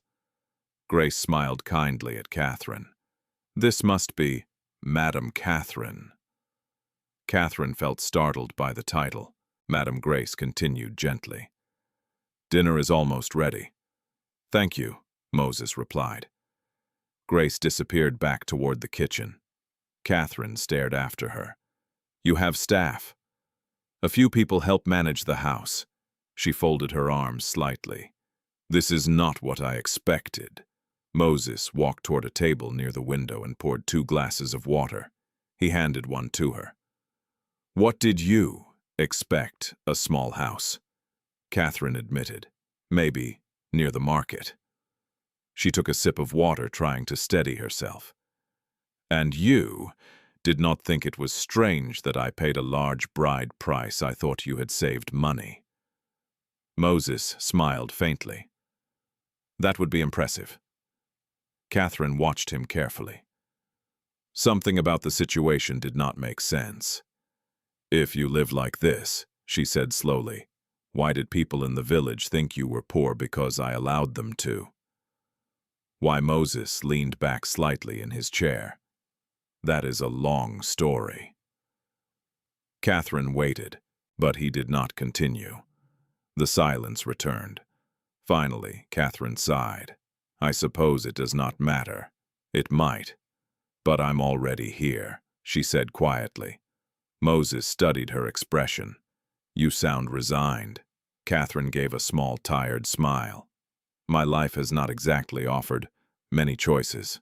Grace smiled kindly at Catherine. "This must be Madam Catherine." Catherine felt startled by the title. Madam Grace continued gently. "Dinner is almost ready." "Thank you," Moses replied. Grace disappeared back toward the kitchen. Catherine stared after her. "You have staff?" "A few people help manage the house." She folded her arms slightly. "This is not what I expected." Moses walked toward a table near the window and poured 2 glasses of water. He handed one to her. "What did you expect, a small house?" Catherine admitted. "Maybe near the market." She took a sip of water, trying to steady herself. "And you did not think it was strange that I paid a large bride price? I thought you had saved money." Moses smiled faintly. "That would be impressive." Catherine watched him carefully. Something about the situation did not make sense. "If you live like this," she said slowly, "why did people in the village think you were poor because I allowed them to?" Why Moses leaned back slightly in his chair. "That is a long story." Catherine waited, but he did not continue. The silence returned. Finally, Catherine sighed. "I suppose it does not matter. It might. But I'm already here," she said quietly. Moses studied her expression. "You sound resigned." Catherine gave a small, tired smile. "My life has not exactly offered many choices."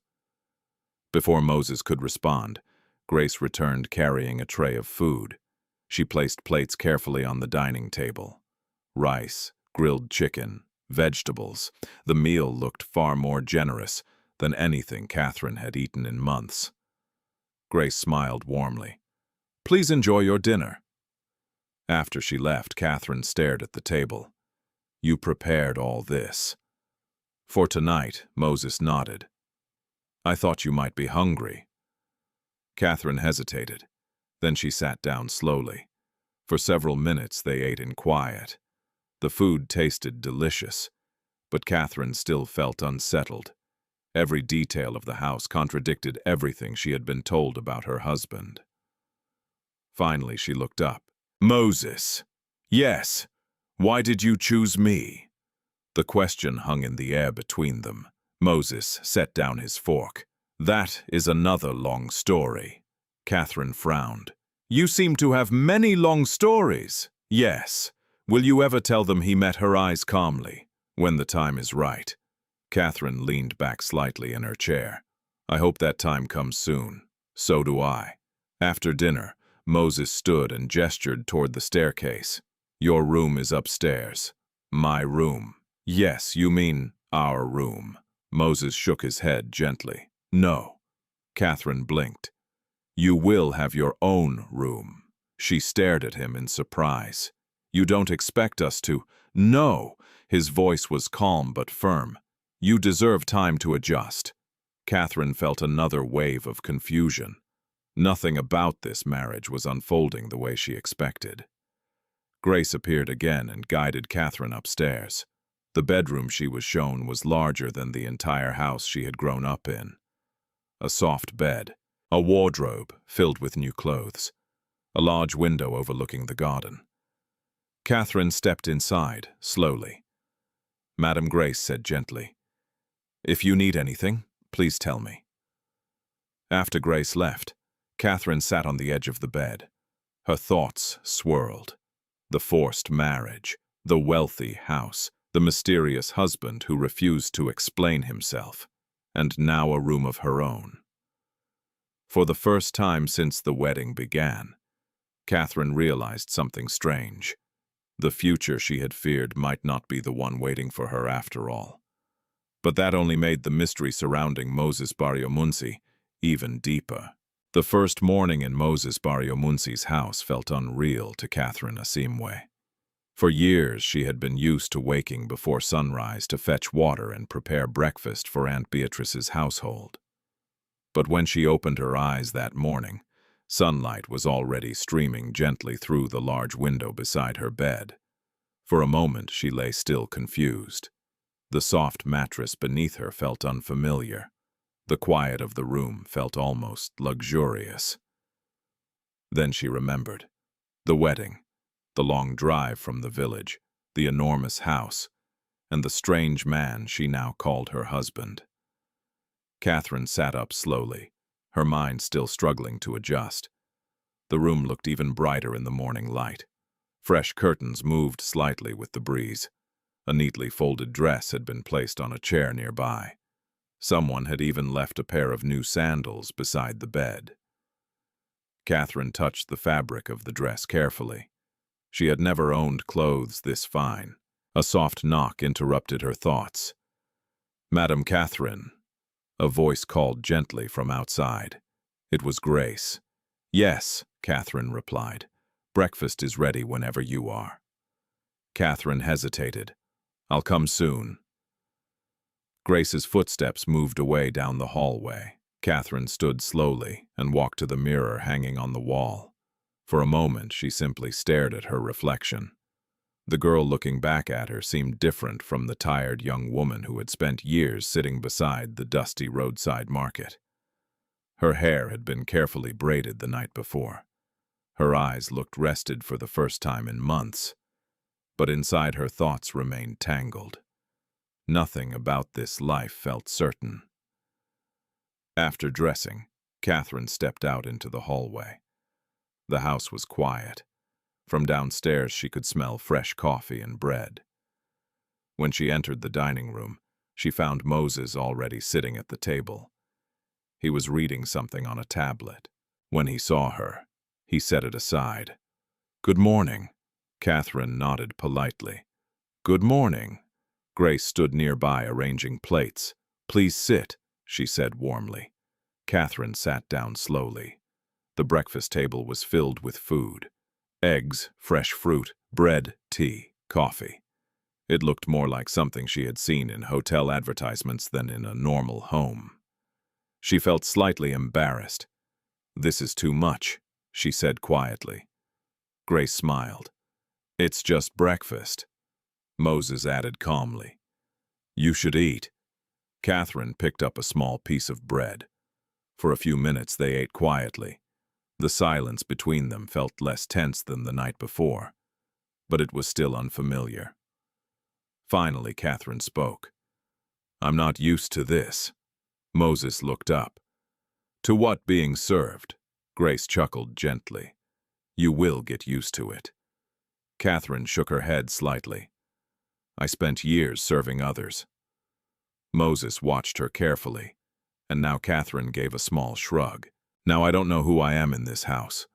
Before Moses could respond, Grace returned carrying a tray of food. She placed plates carefully on the dining table. rice, grilled chicken, vegetables. The meal looked far more generous than anything Catherine had eaten in months. Grace smiled warmly. "Please enjoy your dinner." After she left, Catherine stared at the table. "You prepared all this." "For tonight," Moses nodded. "I thought you might be hungry." Catherine hesitated. Then she sat down slowly. For several minutes they ate in quiet. The food tasted delicious, but Catherine still felt unsettled. Every detail of the house contradicted everything she had been told about her husband. Finally, she looked up. "Moses." "Yes. Why did you choose me?" The question hung in the air between them. Moses set down his fork. "That is another long story." Catherine frowned. "You seem to have many long stories." "Yes. Will you ever tell them?" He met her eyes calmly. "When the time is right." Catherine leaned back slightly in her chair. "I hope that time comes soon." "So do I." After dinner, Moses stood and gestured toward the staircase. "Your room is upstairs." "My room?" "Yes, you mean our room." Moses shook his head gently. "No." Catherine blinked. "You will have your own room." She stared at him in surprise. "You don't expect us to?" "No." His voice was calm but firm. "You deserve time to adjust." Catherine felt another wave of confusion. Nothing about this marriage was unfolding the way she expected. Grace appeared again and guided Catherine upstairs. The bedroom she was shown was larger than the entire house she had grown up in. A soft bed, a wardrobe filled with new clothes, a large window overlooking the garden. Catherine stepped inside, slowly. Madam Grace said gently, "If you need anything, please tell me." After Grace left, Catherine sat on the edge of the bed. Her thoughts swirled. The forced marriage, the wealthy house, the mysterious husband who refused to explain himself, and now a room of her own. For the first time since the wedding began, Catherine realized something strange. The future she had feared might not be the one waiting for her after all. But that only made the mystery surrounding Moses Baryomunsi even deeper. The first morning in Moses Baryomunsi's house felt unreal to Catherine Asiimwe. For years she had been used to waking before sunrise to fetch water and prepare breakfast for Aunt Beatrice's household. But when she opened her eyes that morning, sunlight was already streaming gently through the large window beside her bed. For a moment she lay still, confused. The soft mattress beneath her felt unfamiliar. The quiet of the room felt almost luxurious. Then she remembered. The wedding, the long drive from the village, the enormous house, and the strange man she now called her husband. Catherine sat up slowly, her mind still struggling to adjust. The room looked even brighter in the morning light. Fresh curtains moved slightly with the breeze. A neatly folded dress had been placed on a chair nearby. Someone had even left a pair of new sandals beside the bed. Catherine touched the fabric of the dress carefully. She had never owned clothes this fine. A soft knock interrupted her thoughts. "Madam Catherine," a voice called gently from outside. It was Grace. "Yes," Catherine replied. "Breakfast is ready whenever you are." Catherine hesitated. "I'll come soon." Grace's footsteps moved away down the hallway. Catherine stood slowly and walked to the mirror hanging on the wall. For a moment, she simply stared at her reflection. The girl looking back at her seemed different from the tired young woman who had spent years sitting beside the dusty roadside market. Her hair had been carefully braided the night before. Her eyes looked rested for the first time in months, but inside her thoughts remained tangled. Nothing about this life felt certain. After dressing, Catherine stepped out into the hallway. The house was quiet. From downstairs she could smell fresh coffee and bread. When she entered the dining room, she found Moses already sitting at the table. He was reading something on a tablet. When he saw her, he set it aside. "Good morning." Catherine nodded politely. Good morning. Grace stood nearby arranging plates. Please sit, she said warmly. Catherine sat down slowly. The breakfast table was filled with food. Eggs, fresh fruit, bread, tea, coffee. It looked more like something she had seen in hotel advertisements than in a normal home. She felt slightly embarrassed. This is too much, she said quietly. Grace smiled. It's just breakfast. Moses added calmly. You should eat. Catherine picked up a small piece of bread. For a few minutes they ate quietly. The silence between them felt less tense than the night before, but it was still unfamiliar. Finally, Catherine spoke. I'm not used to this. Moses looked up. To what being served? Grace chuckled gently. You will get used to it. Catherine shook her head slightly. I spent years serving others. Moses watched her carefully, and now Catherine gave a small shrug. Now I don't know who I am in this house.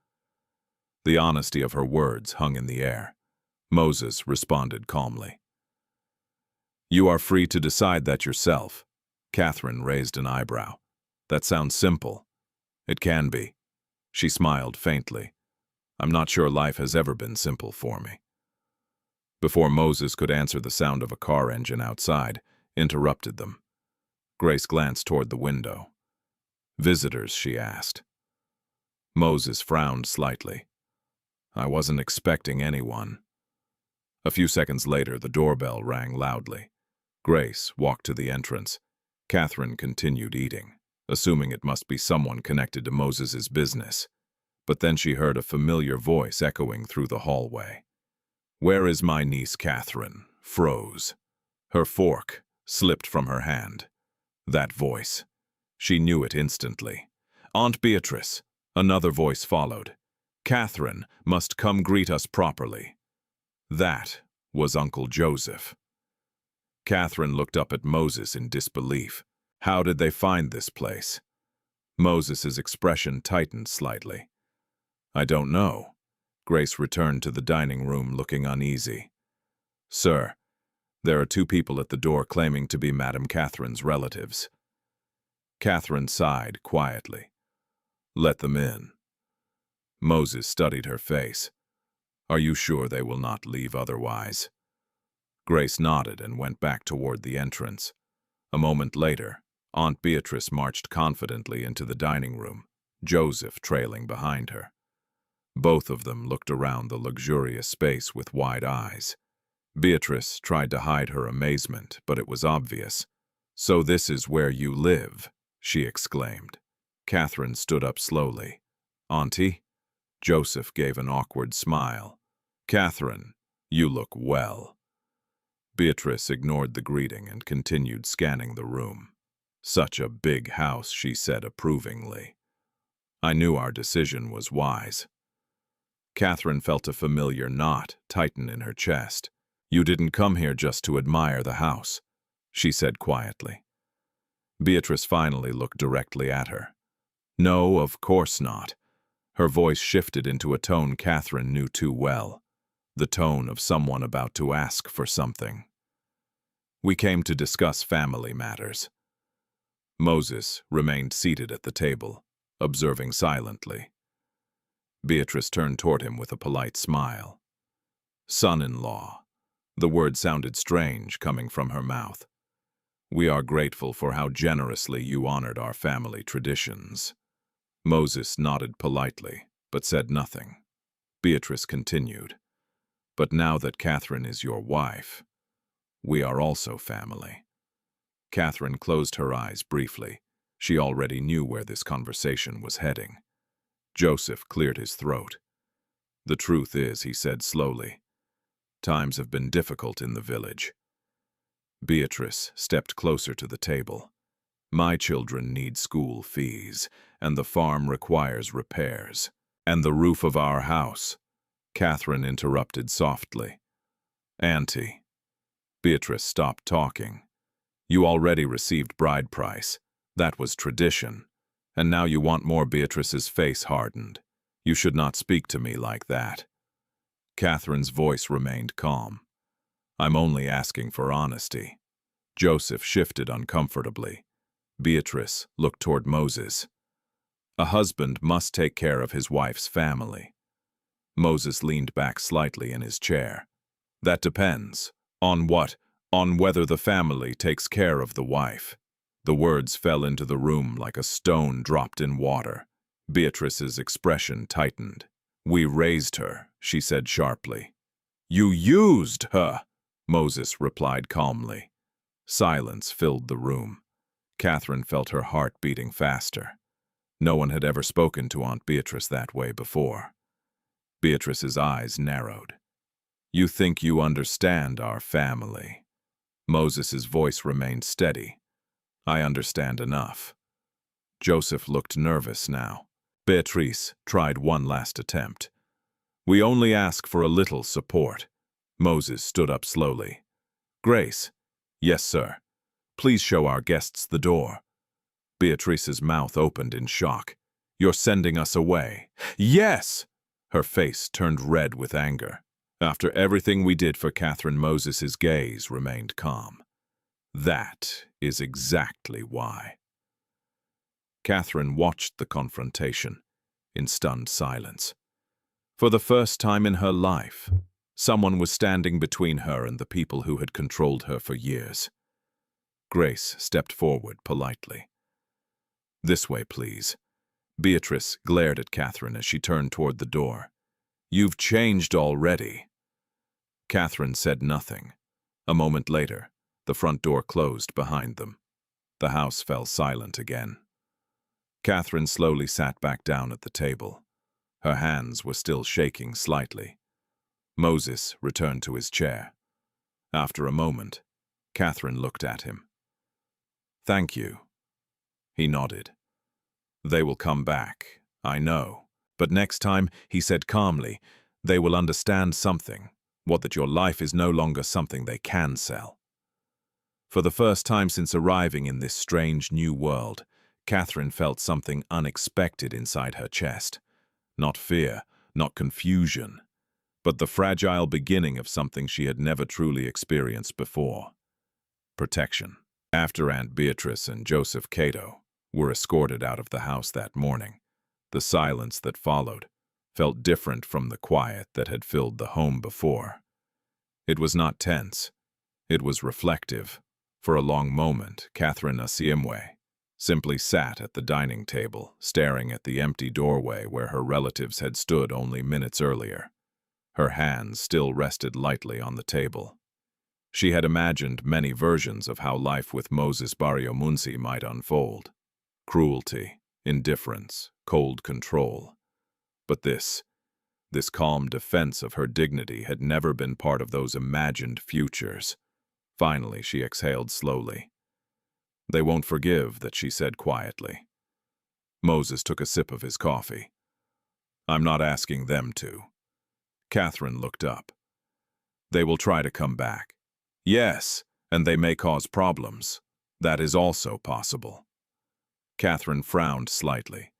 The honesty of her words hung in the air. Moses responded calmly. You are free to decide that yourself. Catherine raised an eyebrow. That sounds simple. It can be. She smiled faintly. I'm not sure life has ever been simple for me. Before Moses could answer, the sound of a car engine outside interrupted them. Grace glanced toward the window. Visitors, she asked. Moses frowned slightly. I wasn't expecting anyone. A few seconds later, the doorbell rang loudly. Grace walked to the entrance. Catherine continued eating, assuming it must be someone connected to Moses's business. But then she heard a familiar voice echoing through the hallway. Where is my niece Catherine? Froze. Her fork slipped from her hand. That voice. She knew it instantly. Aunt Beatrice. Another voice followed. Catherine must come greet us properly. That was Uncle Joseph. Catherine looked up at Moses in disbelief. How did they find this place? Moses's expression tightened slightly. I don't know. Grace returned to the dining room looking uneasy. Sir, there are two people at the door claiming to be Madame Catherine's relatives. Catherine sighed quietly. Let them in. Moses studied her face. Are you sure they will not leave otherwise? Grace nodded and went back toward the entrance. A moment later, Aunt Beatrice marched confidently into the dining room, Joseph trailing behind her. Both of them looked around the luxurious space with wide eyes. Beatrice tried to hide her amazement, but it was obvious. So this is where you live, she exclaimed. Catherine stood up slowly. Auntie? Joseph gave an awkward smile. Catherine, you look well. Beatrice ignored the greeting and continued scanning the room. Such a big house, she said approvingly. I knew our decision was wise. Catherine felt a familiar knot tighten in her chest. You didn't come here just to admire the house, she said quietly. Beatrice finally looked directly at her. No, of course not. Her voice shifted into a tone Catherine knew too well, the tone of someone about to ask for something. We came to discuss family matters. Moses remained seated at the table, observing silently. Beatrice turned toward him with a polite smile. Son-in-law. The word sounded strange coming from her mouth. We are grateful for how generously you honored our family traditions. Moses nodded politely, but said nothing. Beatrice continued. But now that Catherine is your wife, we are also family. Catherine closed her eyes briefly. She already knew where this conversation was heading. Joseph cleared his throat. The truth is, he said slowly, times have been difficult in the village. Beatrice stepped closer to the table. My children need school fees, and the farm requires repairs. And the roof of our house. Catherine interrupted softly. Auntie. Beatrice stopped talking. You already received bride price. That was tradition. And now you want more. Beatrice's face hardened. You should not speak to me like that. Catherine's voice remained calm. I'm only asking for honesty." Joseph shifted uncomfortably. Beatrice looked toward Moses. A husband must take care of his wife's family. Moses leaned back slightly in his chair. That depends. On what? On whether the family takes care of the wife. The words fell into the room like a stone dropped in water. Beatrice's expression tightened. "We raised her," she said sharply. "You used her," Moses replied calmly. Silence filled the room. Catherine felt her heart beating faster. No one had ever spoken to Aunt Beatrice that way before. Beatrice's eyes narrowed. "You think you understand our family." Moses's voice remained steady. "I understand enough." Joseph looked nervous now. Beatrice tried one last attempt. "We only ask for a little support." Moses stood up slowly. "Grace." "Yes, sir." "Please show our guests the door." Beatrice's mouth opened in shock. "You're sending us away." "Yes!" Her face turned red with anger. After everything we did for Catherine, Moses's gaze remained calm. "That is exactly why." Catherine watched the confrontation in stunned silence. For the first time in her life, someone was standing between her and the people who had controlled her for years. Grace stepped forward politely. "This way, please." Beatrice glared at Catherine as she turned toward the door. "You've changed already." Catherine said nothing. A moment later, the front door closed behind them. The house fell silent again. Catherine slowly sat back down at the table. Her hands were still shaking slightly. Moses returned to his chair. After a moment, Catherine looked at him. "Thank you." He nodded. "They will come back, I know. But next time," he said calmly, "they will understand something. What, that your life is no longer something they can sell." For the first time since arriving in this strange new world, Catherine felt something unexpected inside her chest. Not fear, not confusion, but the fragile beginning of something she had never truly experienced before. Protection. After Aunt Beatrice and Joseph Cato were escorted out of the house that morning, the silence that followed felt different from the quiet that had filled the home before. It was not tense. It was reflective. For a long moment, Catherine Asiimwe simply sat at the dining table, staring at the empty doorway where her relatives had stood only minutes earlier. Her hands still rested lightly on the table. She had imagined many versions of how life with Moses Baryomunsi might unfold. Cruelty, indifference, cold control. But this calm defense of her dignity had never been part of those imagined futures. Finally, she exhaled slowly. "They won't forgive that," she said quietly. Moses took a sip of his coffee. "I'm not asking them to." Catherine looked up. "They will try to come back." "Yes, and they may cause problems. That is also possible." Catherine frowned slightly.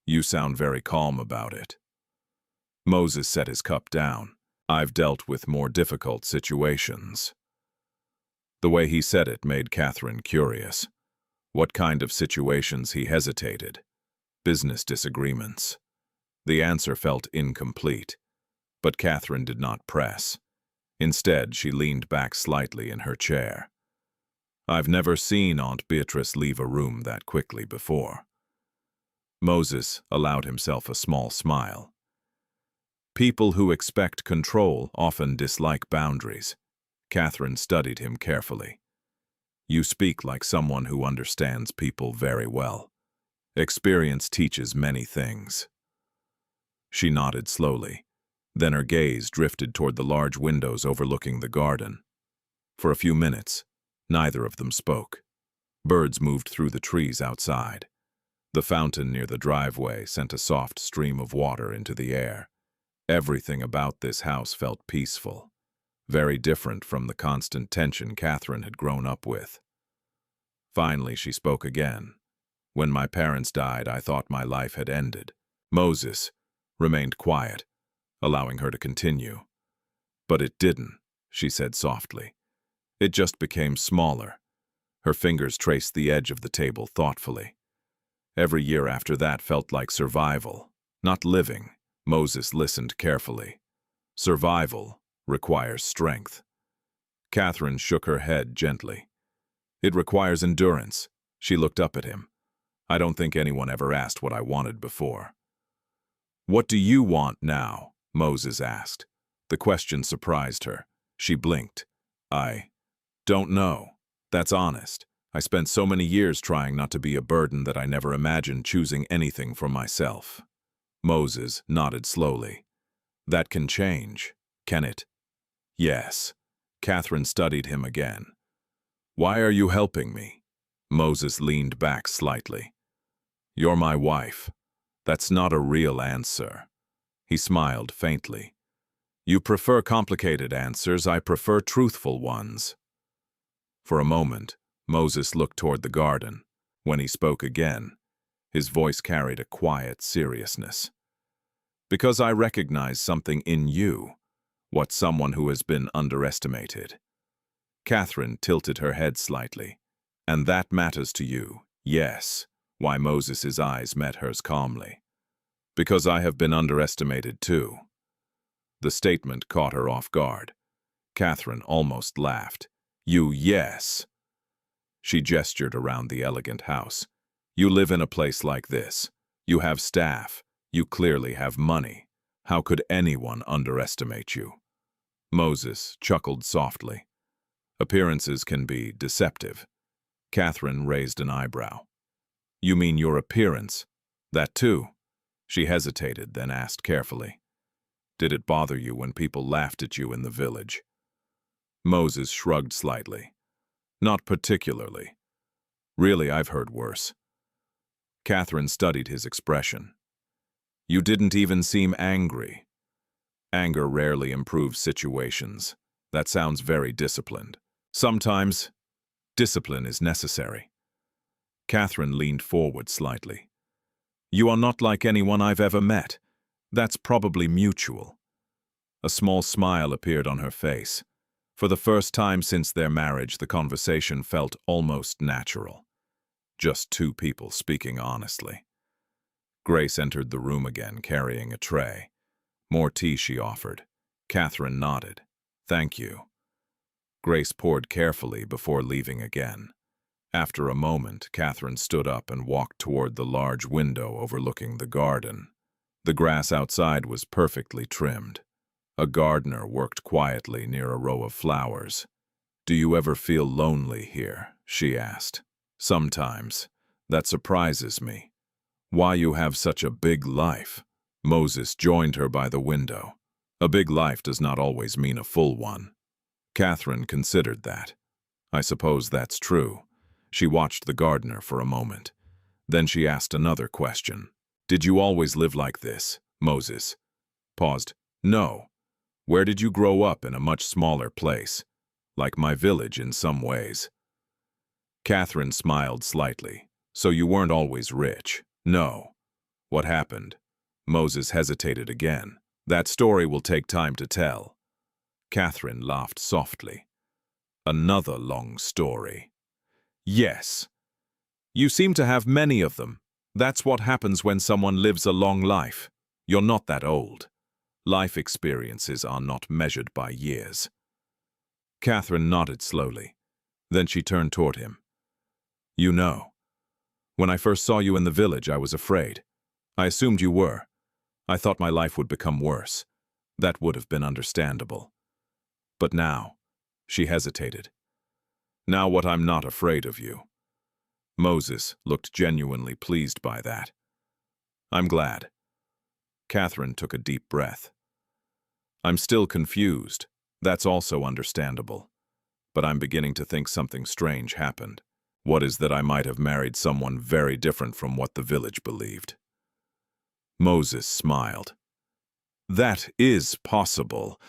"You sound very calm about it." Moses set his cup down. "I've dealt with more difficult situations." The way he said it made Catherine curious. What kind of situations he hesitated? Business disagreements. The answer felt incomplete, but Catherine did not press. Instead, she leaned back slightly in her chair. "I've never seen Aunt Beatrice leave a room that quickly before." Moses allowed himself a small smile. "People who expect control often dislike boundaries." Catherine studied him carefully. "You speak like someone who understands people very well. Experience teaches many things." She nodded slowly. Then her gaze drifted toward the large windows overlooking the garden. For a few minutes, neither of them spoke. Birds moved through the trees outside. The fountain near the driveway sent a soft stream of water into the air. Everything about this house felt peaceful, very different from the constant tension Catherine had grown up with. Finally, she spoke again. "When my parents died, I thought my life had ended." Moses remained quiet, allowing her to continue. "But it didn't. she said softly. It just became smaller. Her fingers traced the edge of the table thoughtfully. Every year after that felt like survival, not living. Moses listened carefully. Survival requires strength. Catherine shook her head gently. It requires endurance. She looked up at him. I don't think anyone ever asked what I wanted before. What do you want now? Moses asked. The question surprised her. She blinked. I don't know. That's honest. I spent so many years trying not to be a burden that I never imagined choosing anything for myself. Moses nodded slowly. That can change, can it? Yes. Catherine studied him again. Why are you helping me? Moses leaned back slightly. You're my wife. That's not a real answer. He smiled faintly. You prefer complicated answers, I prefer truthful ones. For a moment, Moses looked toward the garden. When he spoke again, his voice carried a quiet seriousness. Because I recognize something in you, what someone who has been underestimated. Catherine tilted her head slightly. And that matters to you, yes. Why Moses's eyes met hers calmly. Because I have been underestimated too. The statement caught her off guard. Catherine almost laughed. You, yes. She gestured around the elegant house. You live in a place like this. You have staff. You clearly have money. How could anyone underestimate you? Moses chuckled softly. Appearances can be deceptive. Catherine raised an eyebrow. You mean your appearance? That too? She hesitated, then asked carefully. Did it bother you when people laughed at you in the village? Moses shrugged slightly. Not particularly. Really, I've heard worse. Catherine studied his expression. You didn't even seem angry. Anger rarely improves situations. That sounds very disciplined. Sometimes, discipline is necessary. Catherine leaned forward slightly. You are not like anyone I've ever met. That's probably mutual. A small smile appeared on her face. For the first time since their marriage, the conversation felt almost natural. Just two people speaking honestly. Grace entered the room again, carrying a tray. More tea, she offered. Catherine nodded. Thank you. Grace poured carefully before leaving again. After a moment, Catherine stood up and walked toward the large window overlooking the garden. The grass outside was perfectly trimmed. A gardener worked quietly near a row of flowers. Do you ever feel lonely here? She asked. Sometimes. That surprises me. Why you have such a big life? Moses joined her by the window. A big life does not always mean a full one. Catherine considered that. I suppose that's true. She watched the gardener for a moment. Then she asked another question. Did you always live like this, Moses? Paused. No. Where did you grow up? In a much smaller place? Like my village in some ways. Catherine smiled slightly. So you weren't always rich? No. What happened? Moses hesitated again. That story will take time to tell. Catherine laughed softly. Another long story. Yes. You seem to have many of them. That's what happens when someone lives a long life. You're not that old. Life experiences are not measured by years. Catherine nodded slowly. Then she turned toward him. You know, when I first saw you in the village, I was afraid. I assumed you were. I thought my life would become worse. That would have been understandable. But now, she hesitated. Now what I'm not afraid of you. Moses looked genuinely pleased by that. I'm glad. Catherine took a deep breath. I'm still confused. That's also understandable. But I'm beginning to think something strange happened. What is that I might have married someone very different from what the village believed? Moses smiled. That is possible.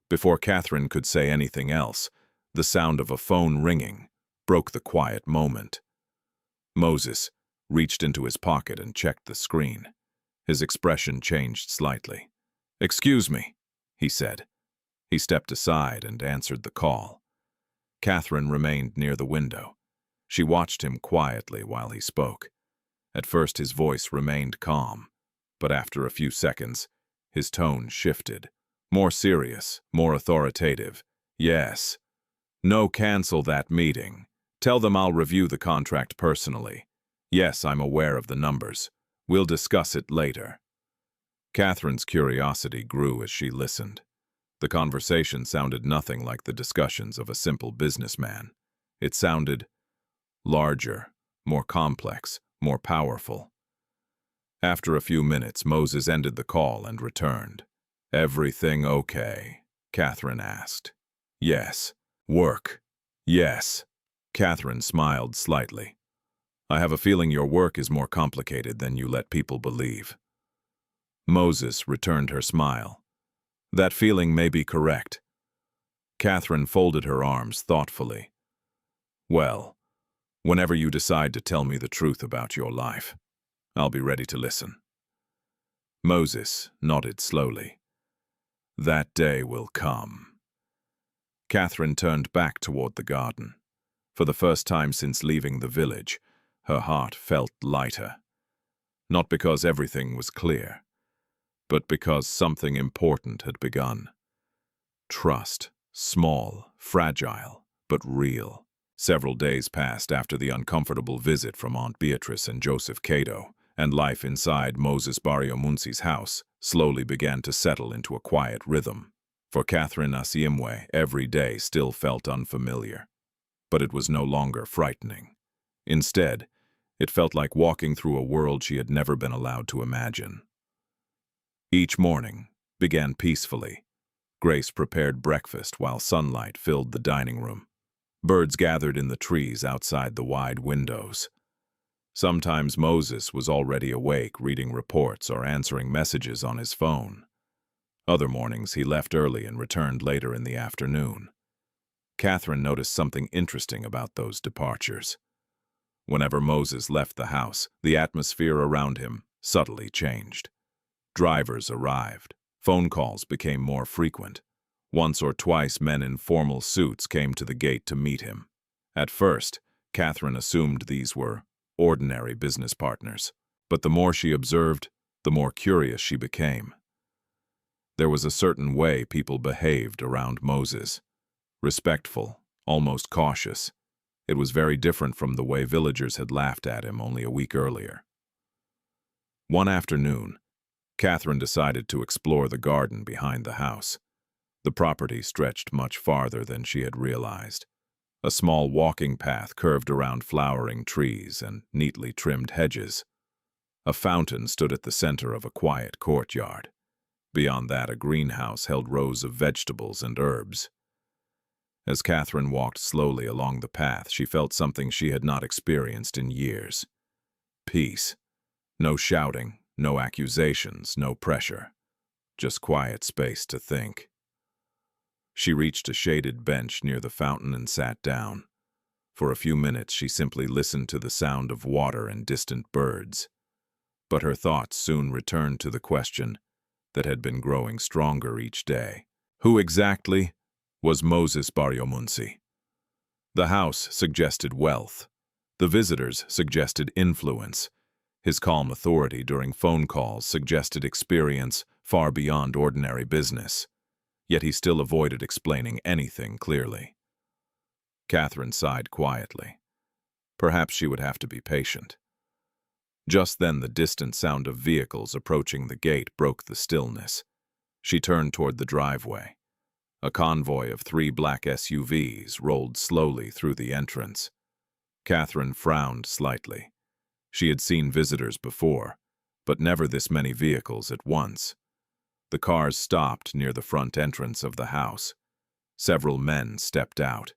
Before Catherine could say anything else, the sound of a phone ringing broke the quiet moment. Moses reached into his pocket and checked the screen. His expression changed slightly. Excuse me, he said. He stepped aside and answered the call. Catherine remained near the window. She watched him quietly while he spoke. At first his voice remained calm, but after a few seconds, his tone shifted. More serious, more authoritative. Yes. No, cancel that meeting. Tell them I'll review the contract personally. Yes, I'm aware of the numbers. We'll discuss it later. Catherine's curiosity grew as she listened. The conversation sounded nothing like the discussions of a simple businessman. It sounded larger, more complex, more powerful. After a few minutes, Moses ended the call and returned. Everything okay? Catherine asked. Yes. Work? Yes. Catherine smiled slightly. I have a feeling your work is more complicated than you let people believe. Moses returned her smile. That feeling may be correct. Catherine folded her arms thoughtfully. Well, whenever you decide to tell me the truth about your life, I'll be ready to listen. Moses nodded slowly. That day will come. Catherine turned back toward the garden. For the first time since leaving the village, her heart felt lighter. Not because everything was clear, but because something important had begun. Trust, small, fragile, but real. Several days passed after the uncomfortable visit from Aunt Beatrice and Joseph Cato, and life inside Moses Baryomunsi's house slowly began to settle into a quiet rhythm. For Catherine Asiimwe, every day still felt unfamiliar. But it was no longer frightening. Instead, it felt like walking through a world she had never been allowed to imagine. Each morning began peacefully. Grace prepared breakfast while sunlight filled the dining room. Birds gathered in the trees outside the wide windows. Sometimes Moses was already awake, reading reports or answering messages on his phone. Other mornings he left early and returned later in the afternoon. Catherine noticed something interesting about those departures. Whenever Moses left the house, the atmosphere around him subtly changed. Drivers arrived. Phone calls became more frequent. Once or twice men in formal suits came to the gate to meet him. At first, Catherine assumed these were ordinary business partners, but the more she observed, the more curious she became. There was a certain way people behaved around Moses. Respectful, almost cautious. It was very different from the way villagers had laughed at him only a week earlier. One afternoon, Catherine decided to explore the garden behind the house. The property stretched much farther than she had realized. A small walking path curved around flowering trees and neatly trimmed hedges. A fountain stood at the center of a quiet courtyard. Beyond that, a greenhouse held rows of vegetables and herbs. As Catherine walked slowly along the path, she felt something she had not experienced in years. Peace. No shouting, no accusations, no pressure. Just quiet space to think. She reached a shaded bench near the fountain and sat down. For a few minutes she simply listened to the sound of water and distant birds. But her thoughts soon returned to the question that had been growing stronger each day. Who exactly was Moses Baryomunsi? The house suggested wealth. The visitors suggested influence. His calm authority during phone calls suggested experience far beyond ordinary business. Yet he still avoided explaining anything clearly. Catherine sighed quietly. Perhaps she would have to be patient. Just then the distant sound of vehicles approaching the gate broke the stillness. She turned toward the driveway. A convoy of 3 black SUVs rolled slowly through the entrance. Catherine frowned slightly. She had seen visitors before, but never this many vehicles at once. The cars stopped near the front entrance of the house. Several men stepped out.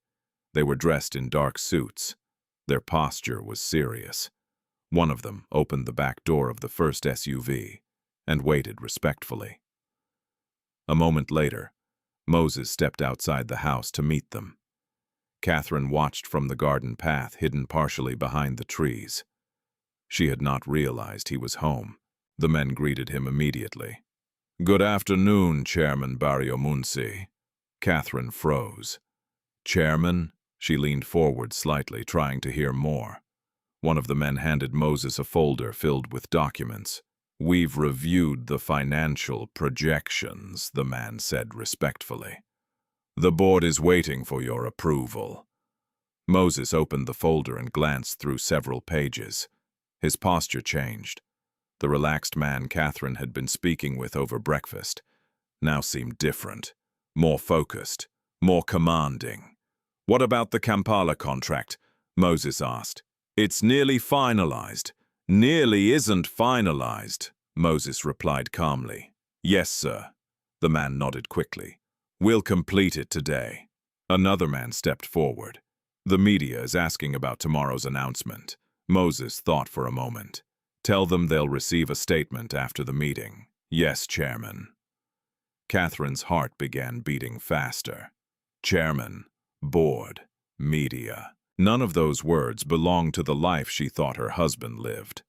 They were dressed in dark suits. Their posture was serious. One of them opened the back door of the first SUV and waited respectfully. A moment later, Moses stepped outside the house to meet them. Catherine watched from the garden path hidden partially behind the trees. She had not realized he was home. The men greeted him immediately. "Good afternoon, Chairman Baryomunsi." Catherine froze. Chairman? She leaned forward slightly, trying to hear more. One of the men handed Moses a folder filled with documents. "We've reviewed the financial projections," the man said respectfully. "The board is waiting for your approval." Moses opened the folder and glanced through several pages. His posture changed. The relaxed man Catherine had been speaking with over breakfast now seemed different, more focused, more commanding. "What about the Kampala contract?" Moses asked. "It's nearly finalized." "Nearly isn't finalized," Moses replied calmly. "Yes, sir." The man nodded quickly. "We'll complete it today." Another man stepped forward. "The media is asking about tomorrow's announcement." Moses thought for a moment. "Tell them they'll receive a statement after the meeting." "Yes, Chairman." Catherine's heart began beating faster. Chairman, board, media. None of those words belonged to the life she thought her husband lived.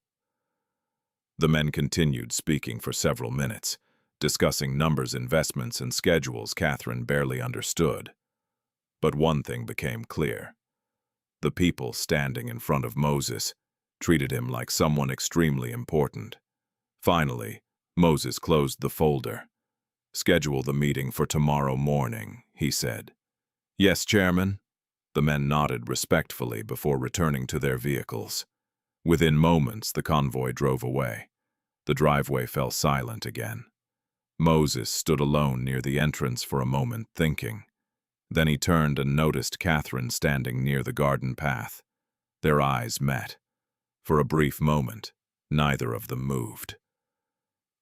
The men continued speaking for several minutes, discussing numbers, investments, and schedules Catherine barely understood. But one thing became clear. The people standing in front of Moses treated him like someone extremely important. Finally, Moses closed the folder. "Schedule the meeting for tomorrow morning," he said. "Yes, Chairman." The men nodded respectfully before returning to their vehicles. Within moments, the convoy drove away. The driveway fell silent again. Moses stood alone near the entrance for a moment, thinking. Then he turned and noticed Catherine standing near the garden path. Their eyes met. For a brief moment, neither of them moved.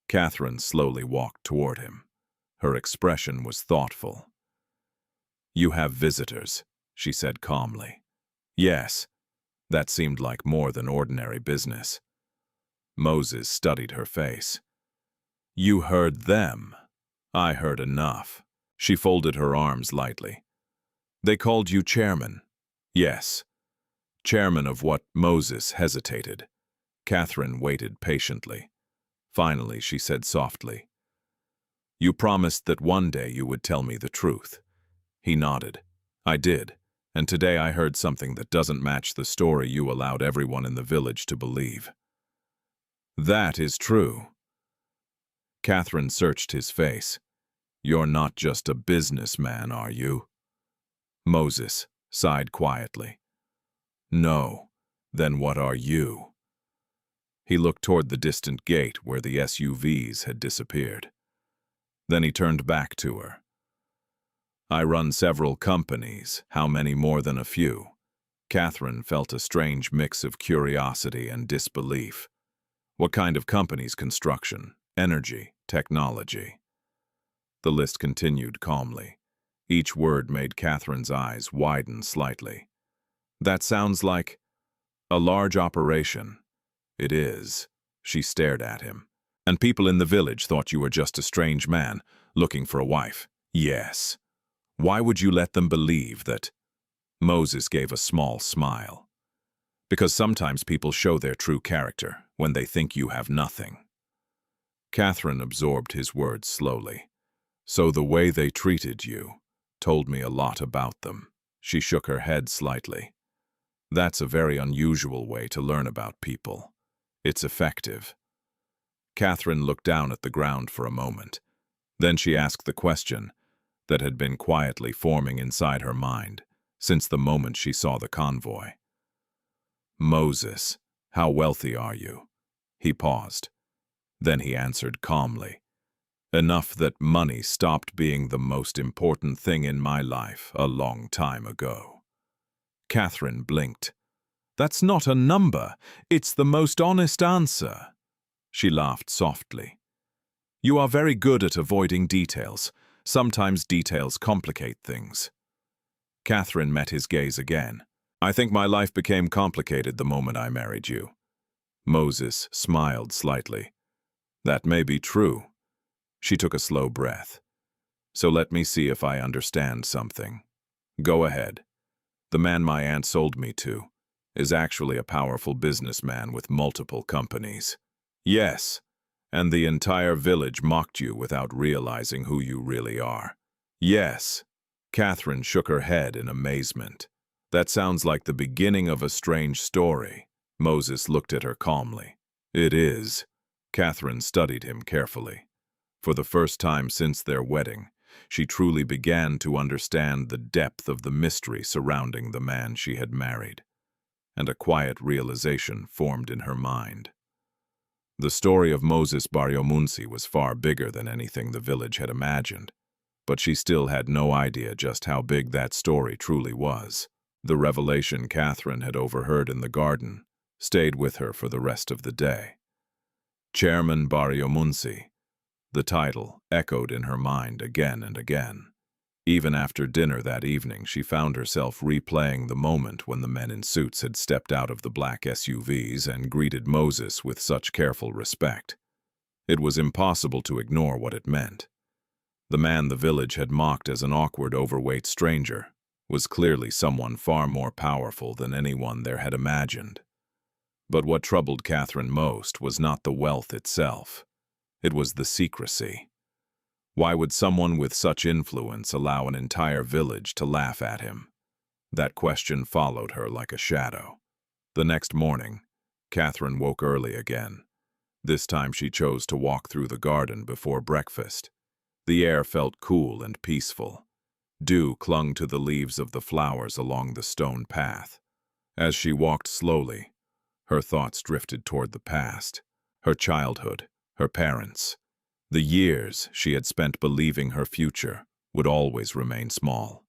Catherine slowly walked toward him. Her expression was thoughtful. "You have visitors," she said calmly. "Yes." That seemed like more than ordinary business. Moses studied her face. "You heard them." "I heard enough." She folded her arms lightly. "They called you chairman." "Yes." "Chairman of what?" Moses hesitated. Catherine waited patiently. Finally, she said softly, "You promised that one day you would tell me the truth." He nodded. "I did, and today I heard something that doesn't match the story you allowed everyone in the village to believe." "That is true." Catherine searched his face. "You're not just a businessman, are you?" Moses sighed quietly. "No. Then what are you?" He looked toward the distant gate where the SUVs had disappeared. Then he turned back to her. "I run several companies. How many more than a few?" Catherine felt a strange mix of curiosity and disbelief. "What kind of companies?" "Construction, energy, technology." The list continued calmly. Each word made Catherine's eyes widen slightly. "That sounds like a large operation." "It is." She stared at him. "And people in the village thought you were just a strange man looking for a wife." "Yes." "Why would you let them believe that?" Moses gave a small smile. "Because sometimes people show their true character when they think you have nothing." Catherine absorbed his words slowly. "So the way they treated you told me a lot about them." She shook her head slightly. "That's a very unusual way to learn about people. It's effective." Catherine looked down at the ground for a moment. Then she asked the question that had been quietly forming inside her mind since the moment she saw the convoy. "Moses, how wealthy are you?" He paused. Then he answered calmly, "Enough that money stopped being the most important thing in my life a long time ago." Catherine blinked. "That's not a number. It's the most honest answer." She laughed softly. "You are very good at avoiding details. Sometimes details complicate things." Catherine met his gaze again. "I think my life became complicated the moment I married you." Moses smiled slightly. "That may be true." She took a slow breath. "So let me see if I understand something." "Go ahead." "The man my aunt sold me to is actually a powerful businessman with multiple companies." "Yes. And the entire village mocked you without realizing who you really are." "Yes." Catherine shook her head in amazement. That sounds like the beginning of a strange story. Moses looked at her calmly. It is. Catherine studied him carefully. For the first time since their wedding, she truly began to understand the depth of the mystery surrounding the man she had married, and a quiet realization formed in her mind. The story of Moses Baryomunsi was far bigger than anything the village had imagined, but she still had no idea just how big that story truly was. The revelation Catherine had overheard in the garden stayed with her for the rest of the day. Chairman Baryomunsi. The title echoed in her mind again and again. Even after dinner that evening, she found herself replaying the moment when the men in suits had stepped out of the black SUVs and greeted Moses with such careful respect. It was impossible to ignore what it meant. The man the village had mocked as an awkward, overweight stranger was clearly someone far more powerful than anyone there had imagined. But what troubled Catherine most was not the wealth itself. It was the secrecy. Why would someone with such influence allow an entire village to laugh at him? That question followed her like a shadow. The next morning, Catherine woke early again. This time she chose to walk through the garden before breakfast. The air felt cool and peaceful. Dew clung to the leaves of the flowers along the stone path. As she walked slowly, her thoughts drifted toward the past, her childhood, her parents. The years she had spent believing her future would always remain small.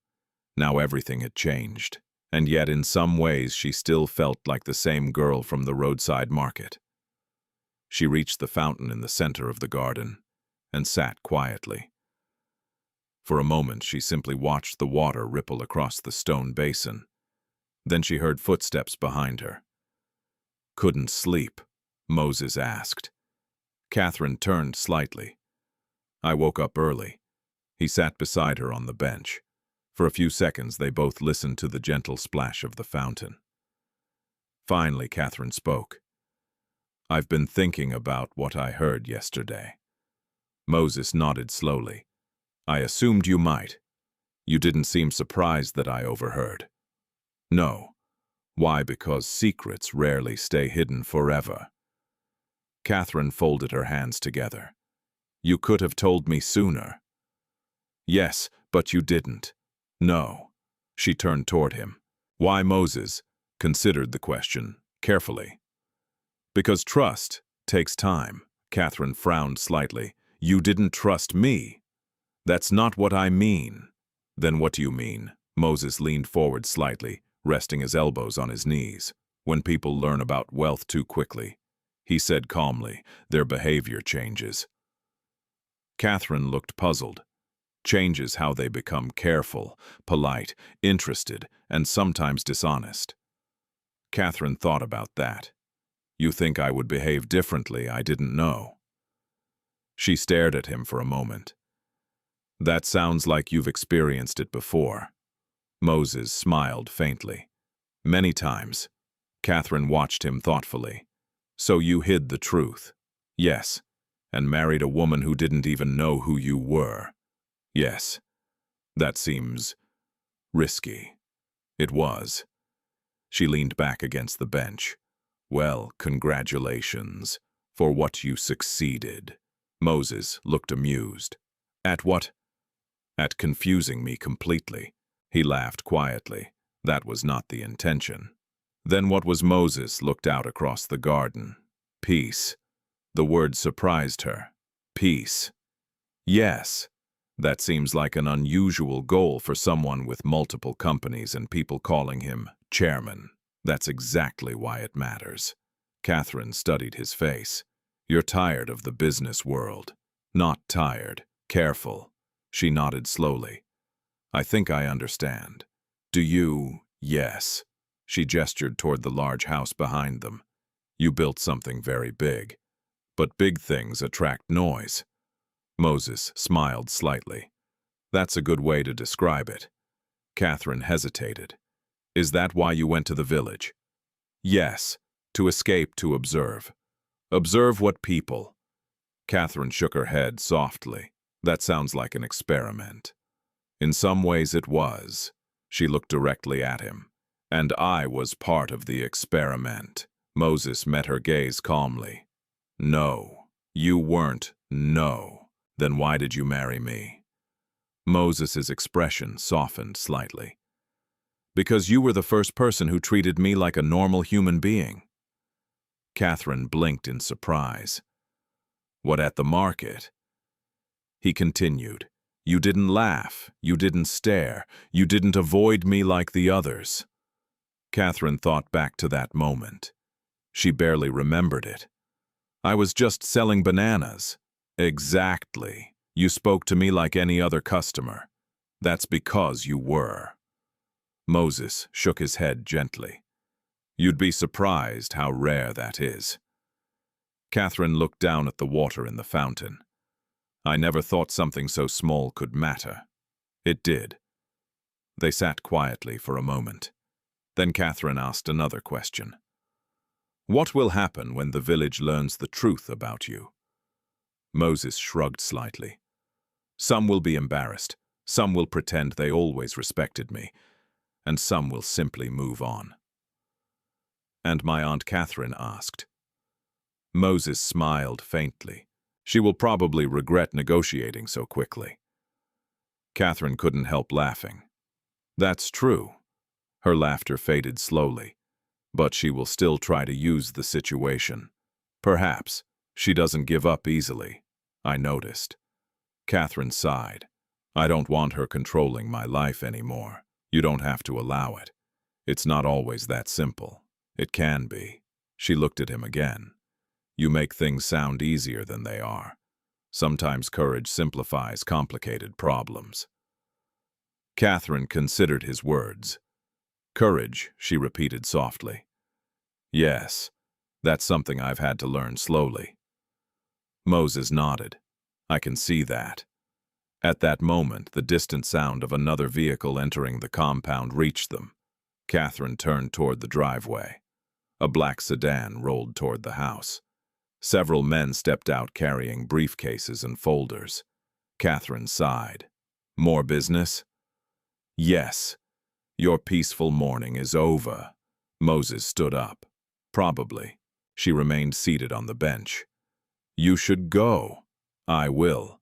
Now everything had changed, and yet in some ways she still felt like the same girl from the roadside market. She reached the fountain in the center of the garden and sat quietly. For a moment she simply watched the water ripple across the stone basin. Then she heard footsteps behind her. "Couldn't sleep?" Moses asked. Catherine turned slightly. "I woke up early." He sat beside her on the bench. For a few seconds they both listened to the gentle splash of the fountain. Finally, Catherine spoke. "I've been thinking about what I heard yesterday." Moses nodded slowly. "I assumed you might. You didn't seem surprised that I overheard." "No." "Why? Because secrets rarely stay hidden forever." Catherine folded her hands together. "You could have told me sooner." "Yes, but you didn't." "No." She turned toward him. "Why?" Moses considered the question carefully. "Because trust takes time." Catherine frowned slightly. "You didn't trust me." "That's not what I mean." "Then what do you mean?" Moses leaned forward slightly, resting his elbows on his knees. "When people learn about wealth too quickly," he said calmly, "their behavior changes." Catherine looked puzzled. Changes how they become careful, polite, interested, and sometimes dishonest. Catherine thought about that. "You think I would behave differently? I didn't know." She stared at him for a moment. "That sounds like you've experienced it before." Moses smiled faintly. "Many times." Catherine watched him thoughtfully. "So you hid the truth?" "Yes." "And married a woman who didn't even know who you were?" "Yes." "That seems risky." It was. She leaned back against the bench. "Well, congratulations for what you succeeded." Moses looked amused. "At what?" "At confusing me completely." He laughed quietly. That was not the intention. Then what was? Moses looked out across the garden. "Peace." The word surprised her. "Peace." "Yes." That seems like an unusual goal for someone with multiple companies and people calling him chairman. That's exactly why it matters. Catherine studied his face. "You're tired of the business world." "Not tired. Careful." She nodded slowly. "I think I understand." "Do you?" "Yes." She gestured toward the large house behind them. "You built something very big. But big things attract noise." Moses smiled slightly. "That's a good way to describe it." Catherine hesitated. "Is that why you went to the village?" "Yes, to escape, to observe." "Observe what people?" Catherine shook her head softly. "That sounds like an experiment." In some ways it was. She looked directly at him. And I was part of the experiment. Moses met her gaze calmly. No, you weren't. No. Then why did you marry me? Moses's expression softened slightly. Because you were the first person who treated me like a normal human being. Catherine blinked in surprise. What at the market? He continued. You didn't laugh, you didn't stare, you didn't avoid me like the others. Catherine thought back to that moment. She barely remembered it. I was just selling bananas. Exactly. You spoke to me like any other customer. That's because you were. Moses shook his head gently. You'd be surprised how rare that is. Catherine looked down at the water in the fountain. I never thought something so small could matter. It did. They sat quietly for a moment. Then Catherine asked another question. What will happen when the village learns the truth about you? Moses shrugged slightly. Some will be embarrassed, some will pretend they always respected me, and some will simply move on. And my Aunt Catherine asked. Moses smiled faintly. She will probably regret negotiating so quickly. Catherine couldn't help laughing. That's true. Her laughter faded slowly, but she will still try to use the situation. Perhaps. She doesn't give up easily, I noticed. Catherine sighed. I don't want her controlling my life anymore. You don't have to allow it. It's not always that simple. It can be. She looked at him again. You make things sound easier than they are. Sometimes courage simplifies complicated problems. Catherine considered his words. Courage, she repeated softly. Yes, that's something I've had to learn slowly. Moses nodded. I can see that. At that moment, the distant sound of another vehicle entering the compound reached them. Catherine turned toward the driveway. A black sedan rolled toward the house. Several men stepped out carrying briefcases and folders. Catherine sighed. More business? Yes. Your peaceful morning is over. Moses stood up. Probably. She remained seated on the bench. You should go. I will.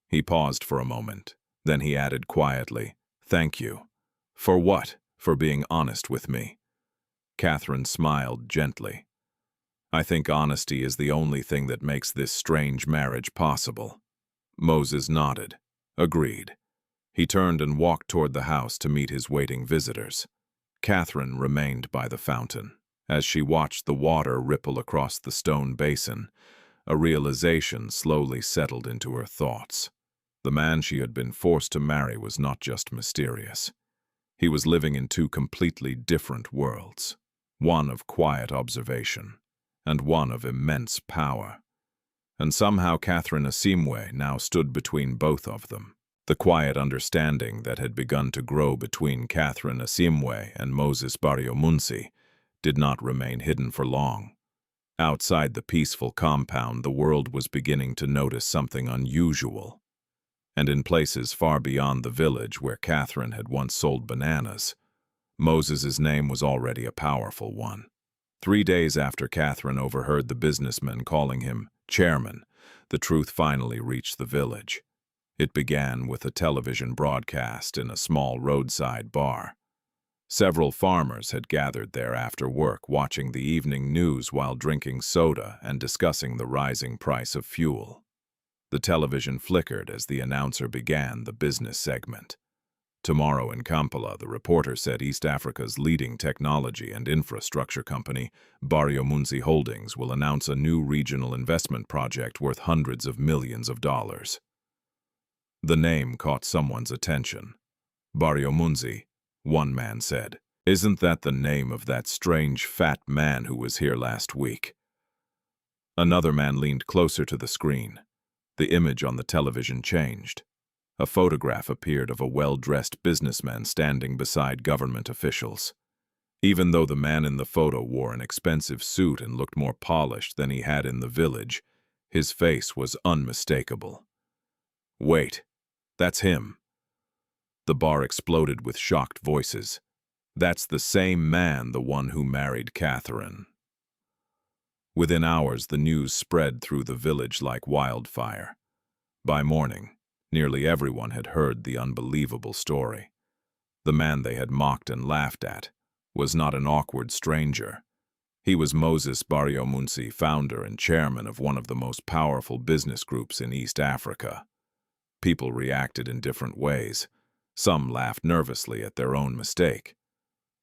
He paused for a moment. Then he added quietly, Thank you. For what? For being honest with me. Catherine smiled gently. I think honesty is the only thing that makes this strange marriage possible. Moses nodded. Agreed. He turned and walked toward the house to meet his waiting visitors. Catherine remained by the fountain. As she watched the water ripple across the stone basin, a realization slowly settled into her thoughts. The man she had been forced to marry was not just mysterious. He was living in two completely different worlds, one of quiet observation, and one of immense power. And somehow Catherine Asiimwe now stood between both of them. The quiet understanding that had begun to grow between Catherine Asiimwe and Moses Baryomunsi did not remain hidden for long. Outside the peaceful compound, the world was beginning to notice something unusual. And in places far beyond the village where Catherine had once sold bananas, Moses's name was already a powerful one. 3 days after Catherine overheard the businessmen calling him chairman, the truth finally reached the village. It began with a television broadcast in a small roadside bar. Several farmers had gathered there after work, watching the evening news while drinking soda and discussing the rising price of fuel. The television flickered as the announcer began the business segment. Tomorrow in Kampala, the reporter said East Africa's leading technology and infrastructure company, Baryomunsi Holdings, will announce a new regional investment project worth hundreds of millions of dollars. The name caught someone's attention. Baryomunsi, one man said. Isn't that the name of that strange fat man who was here last week? Another man leaned closer to the screen. The image on the television changed. A photograph appeared of a well-dressed businessman standing beside government officials. Even though the man in the photo wore an expensive suit and looked more polished than he had in the village, his face was unmistakable. Wait, that's him. The bar exploded with shocked voices. That's the same man, the one who married Catherine. Within hours, the news spread through the village like wildfire. By morning, nearly everyone had heard the unbelievable story. The man they had mocked and laughed at was not an awkward stranger. He was Moses Baryomunsi, founder and chairman of one of the most powerful business groups in East Africa. People reacted in different ways. Some laughed nervously at their own mistake.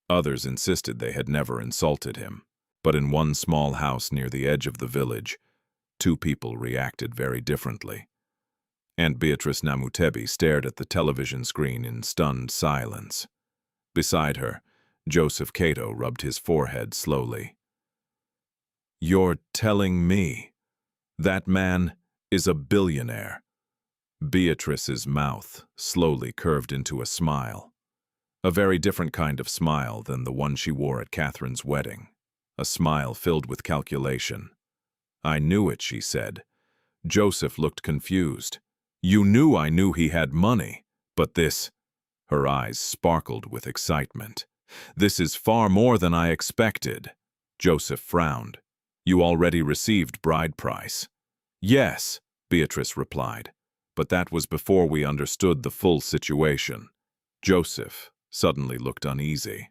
Others insisted they had never insulted him. But in one small house near the edge of the village, two people reacted very differently. Aunt Beatrice Namutebi stared at the television screen in stunned silence. Beside her, Joseph Cato rubbed his forehead slowly. "You're telling me that man is a billionaire?" Beatrice's mouth slowly curved into a smile. A very different kind of smile than the one she wore at Catherine's wedding. A smile filled with calculation. "I knew it," she said. Joseph looked confused. "You knew I knew he had money, but this—" Her eyes sparkled with excitement. "This is far more than I expected." Joseph frowned. "You already received bride price." "Yes," Beatrice replied, "but that was before we understood the full situation." Joseph suddenly looked uneasy.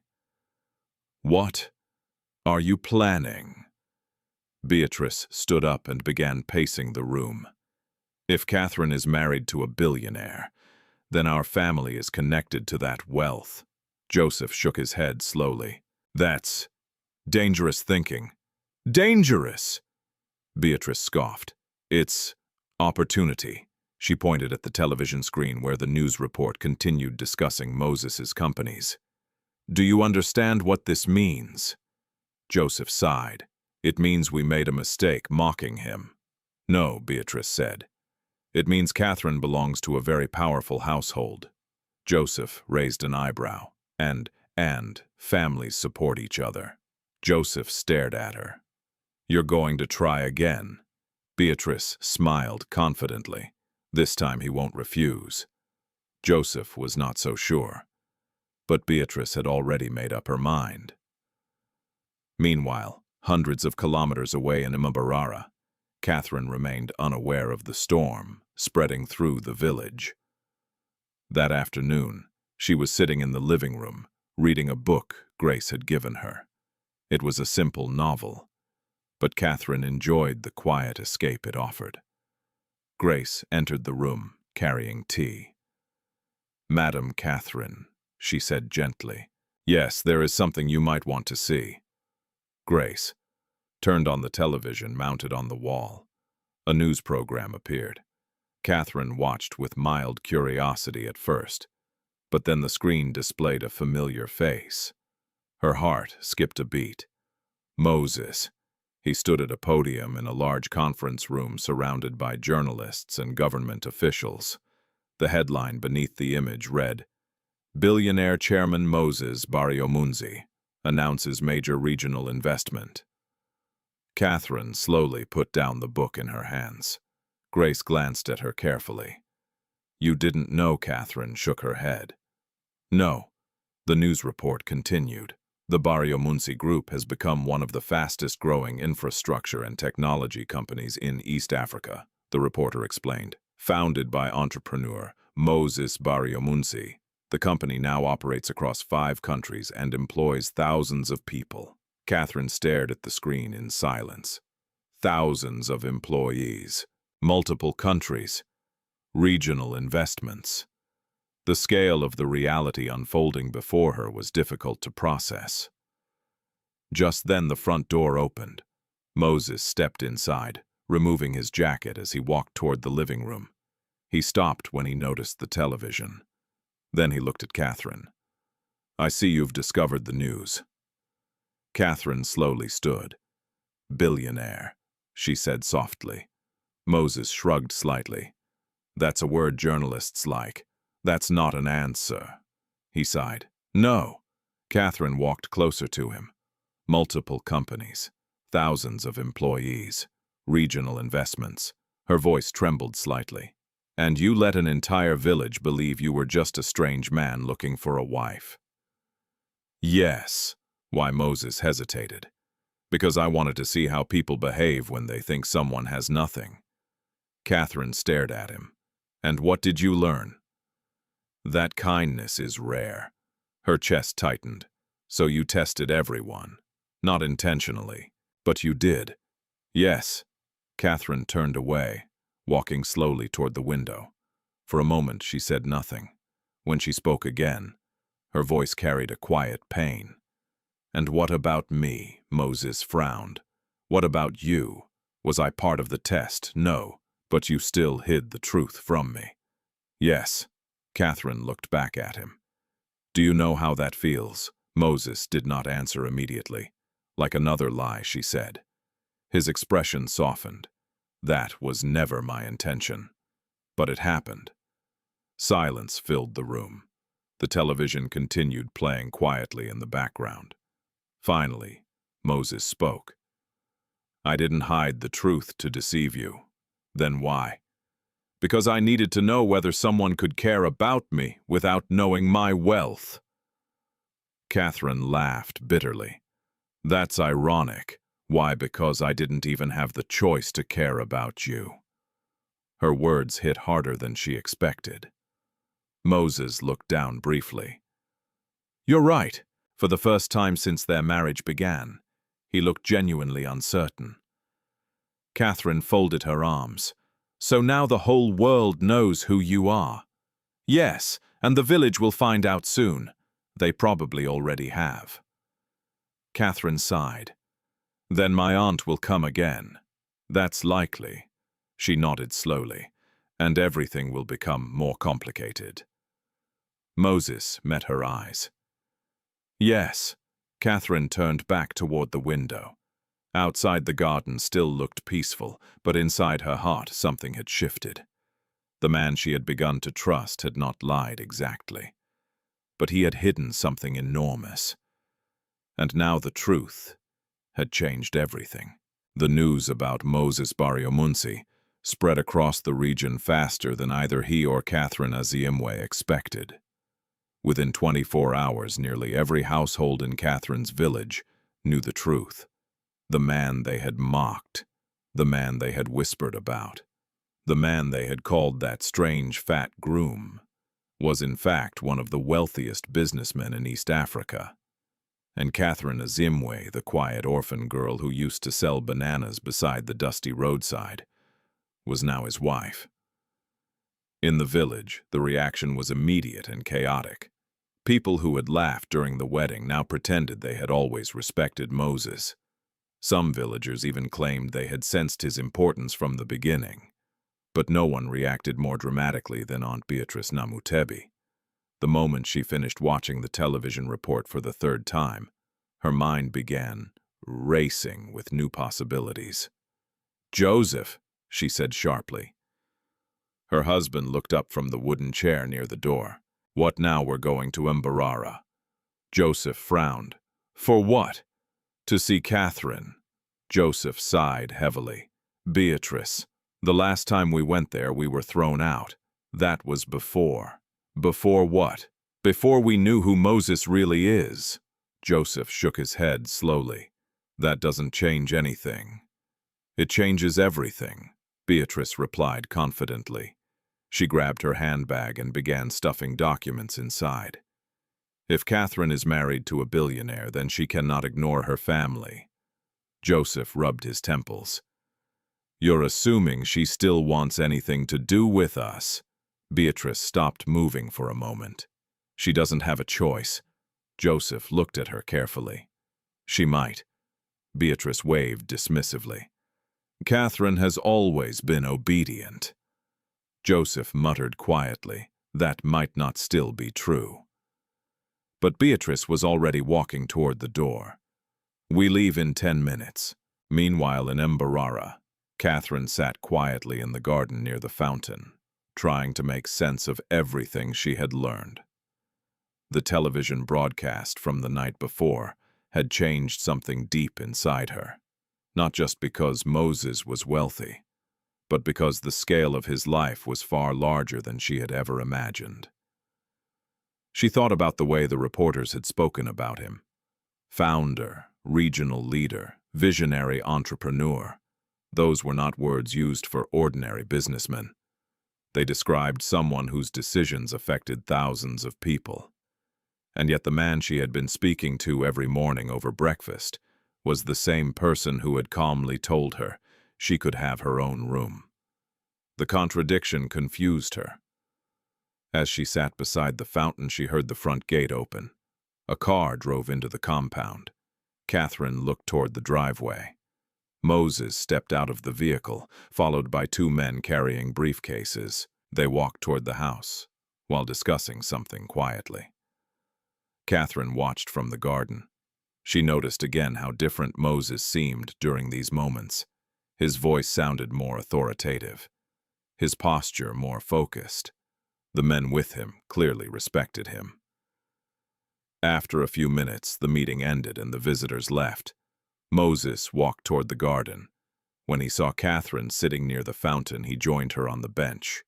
"What are you planning?" Beatrice stood up and began pacing the room. "If Catherine is married to a billionaire, then our family is connected to that wealth." Joseph shook his head slowly. "That's dangerous thinking." "Dangerous!" Beatrice scoffed. "It's opportunity." She pointed at the television screen where the news report continued discussing Moses's companies. "Do you understand what this means?" Joseph sighed. "It means we made a mistake mocking him." "No," Beatrice said. "It means Catherine belongs to a very powerful household." Joseph raised an eyebrow. And families support each other." Joseph stared at her. "You're going to try again." Beatrice smiled confidently. This time he won't refuse. Joseph was not so sure. But Beatrice had already made up her mind. Meanwhile, hundreds of kilometers away in Mbarara, Catherine remained unaware of the storm spreading through the village. That afternoon, she was sitting in the living room, reading a book Grace had given her. It was a simple novel, but Catherine enjoyed the quiet escape it offered. Grace entered the room, carrying tea. "Madam Catherine," she said gently. "Yes, there is something you might want to see." Grace turned on the television mounted on the wall. A news program appeared. Catherine watched with mild curiosity at first, but then the screen displayed a familiar face. Her heart skipped a beat. Moses. He stood at a podium in a large conference room surrounded by journalists and government officials. The headline beneath the image read, "Billionaire Chairman Moses Baryomunsi announces major regional investment." Catherine slowly put down the book in her hands. Grace glanced at her carefully. "You didn't know?" Catherine shook her head. "No." The news report continued. "The Baryomunsi Group has become one of the fastest-growing infrastructure and technology companies in East Africa," the reporter explained. Founded by entrepreneur Moses Baryomunsi, the company now operates across 5 countries and employs thousands of people. Catherine stared at the screen in silence. Thousands of employees, multiple countries, regional investments. The scale of the reality unfolding before her was difficult to process. Just then the front door opened. Moses stepped inside, removing his jacket as he walked toward the living room. He stopped when he noticed the television. Then he looked at Catherine. "I see you've discovered the news." Catherine slowly stood. "Billionaire," she said softly. Moses shrugged slightly. "That's a word journalists like. That's not an answer." He sighed. "No." Catherine walked closer to him. "Multiple companies, thousands of employees, regional investments." Her voice trembled slightly. And you let an entire village believe you were just a strange man looking for a wife. Yes. Why Moses hesitated. Because I wanted to see how people behave when they think someone has nothing. Catherine stared at him. And what did you learn? That kindness is rare. Her chest tightened. So you tested everyone. Not intentionally. But you did. Yes. Catherine turned away, walking slowly toward the window. For a moment she said nothing. When she spoke again, her voice carried a quiet pain. And what about me? Moses frowned. What about you? Was I part of the test? No, but you still hid the truth from me. Yes. Catherine looked back at him. Do you know how that feels? Moses did not answer immediately. Like another lie, she said. His expression softened. That was never my intention. But it happened. Silence filled the room. The television continued playing quietly in the background. Finally, Moses spoke. I didn't hide the truth to deceive you. Then why? Because I needed to know whether someone could care about me without knowing my wealth. Catherine laughed bitterly. That's ironic. Why? Because I didn't even have the choice to care about you. Her words hit harder than she expected. Moses looked down briefly. You're right. For the first time since their marriage began, he looked genuinely uncertain. Catherine folded her arms. So now the whole world knows who you are. Yes, and the village will find out soon. They probably already have. Catherine sighed. Then my aunt will come again. That's likely. She nodded slowly, and everything will become more complicated. Moses met her eyes. Yes. Catherine turned back toward the window. Outside the garden still looked peaceful, but inside her heart something had shifted. The man she had begun to trust had not lied exactly. But he had hidden something enormous. And now the truth had changed everything. The news about Moses Baryomunsi spread across the region faster than either he or Catherine Asiimwe expected. Within 24 hours, nearly every household in Catherine's village knew the truth. The man they had mocked, the man they had whispered about, the man they had called that strange fat groom, was in fact one of the wealthiest businessmen in East Africa. And Catherine Asiimwe, the quiet orphan girl who used to sell bananas beside the dusty roadside, was now his wife. In the village, the reaction was immediate and chaotic. People who had laughed during the wedding now pretended they had always respected Moses. Some villagers even claimed they had sensed his importance from the beginning. But no one reacted more dramatically than Aunt Beatrice Namutebi. The moment she finished watching the television report for the third time, her mind began racing with new possibilities. "Joseph," she said sharply. Her husband looked up from the wooden chair near the door. "What now? We're going to Mbarara." Joseph frowned. "For what?" "To see Catherine." Joseph sighed heavily. "Beatrice, the last time we went there we were thrown out. That was before." "Before what?" "Before we knew who Moses really is." Joseph shook his head slowly. "That doesn't change anything." "It changes everything," Beatrice replied confidently. She grabbed her handbag and began stuffing documents inside. If Catherine is married to a billionaire, then she cannot ignore her family. Joseph rubbed his temples. "You're assuming she still wants anything to do with us." Beatrice stopped moving for a moment. "She doesn't have a choice." Joseph looked at her carefully. "She might." Beatrice waved dismissively. "Catherine has always been obedient." Joseph muttered quietly, that might not still be true. But Beatrice was already walking toward the door. "We leave in 10 minutes. Meanwhile in Mbarara, Catherine sat quietly in the garden near the fountain, trying to make sense of everything she had learned. The television broadcast from the night before had changed something deep inside her, not just because Moses was wealthy, but because the scale of his life was far larger than she had ever imagined. She thought about the way the reporters had spoken about him. Founder, regional leader, visionary entrepreneur. Those were not words used for ordinary businessmen. They described someone whose decisions affected thousands of people. And yet the man she had been speaking to every morning over breakfast was the same person who had calmly told her she could have her own room. The contradiction confused her. As she sat beside the fountain, she heard the front gate open. A car drove into the compound. Catherine looked toward the driveway. Moses stepped out of the vehicle, followed by two men carrying briefcases. They walked toward the house, while discussing something quietly. Catherine watched from the garden. She noticed again how different Moses seemed during these moments. His voice sounded more authoritative. His posture more focused. The men with him clearly respected him. After a few minutes, the meeting ended and the visitors left. Moses walked toward the garden. When he saw Catherine sitting near the fountain, he joined her on the bench.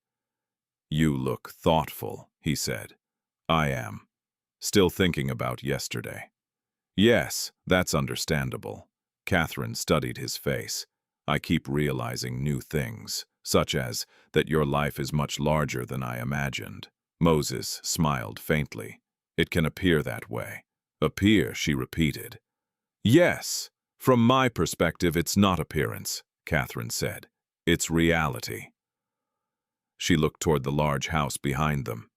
"You look thoughtful," he said. "I am. Still thinking about yesterday." "Yes, that's understandable." Catherine studied his face. "I keep realizing new things, such as that your life is much larger than I imagined." Moses smiled faintly. "It can appear that way." "Appear," she repeated. "Yes. From my perspective, it's not appearance," Catherine said. "It's reality." She looked toward the large house behind them.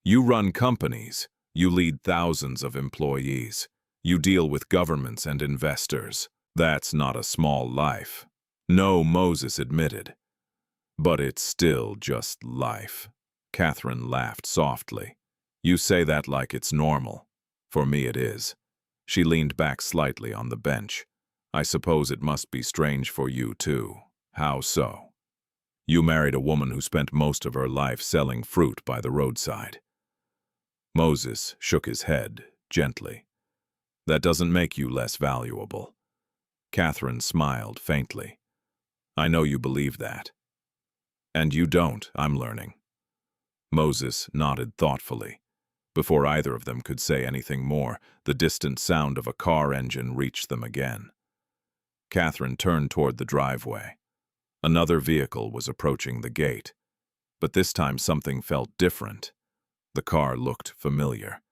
"You run companies. You lead thousands of employees. You deal with governments and investors. That's not a small life." "No," Moses admitted. "But it's still just life." Catherine laughed softly. "You say that like it's normal. For me it is." She leaned back slightly on the bench. "I suppose it must be strange for you, too." "How so?" "You married a woman who spent most of her life selling fruit by the roadside." Moses shook his head gently. "That doesn't make you less valuable." Catherine smiled faintly. "I know you believe that." "And you don't, I'm learning." Moses nodded thoughtfully. Before either of them could say anything more, the distant sound of a car engine reached them again. Catherine turned toward the driveway. Another vehicle was approaching the gate. But this time something felt different. The car looked familiar.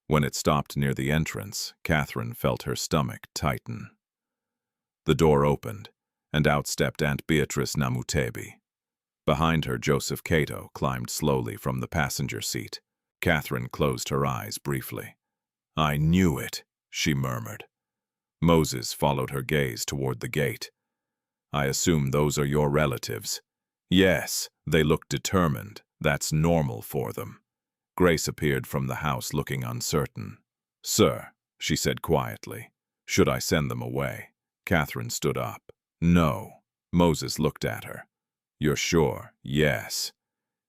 When it stopped near the entrance, Catherine felt her stomach tighten. The door opened, and out stepped Aunt Beatrice Namutebi. Behind her, Joseph Cato climbed slowly from the passenger seat. Catherine closed her eyes briefly. "I knew it," she murmured. Moses followed her gaze toward the gate. "I assume those are your relatives." "Yes, they look determined. That's normal for them." Grace appeared from the house looking uncertain. "Sir," she said quietly, "should I send them away?" Catherine stood up. "No." Moses looked at her. "You're sure?" "Yes.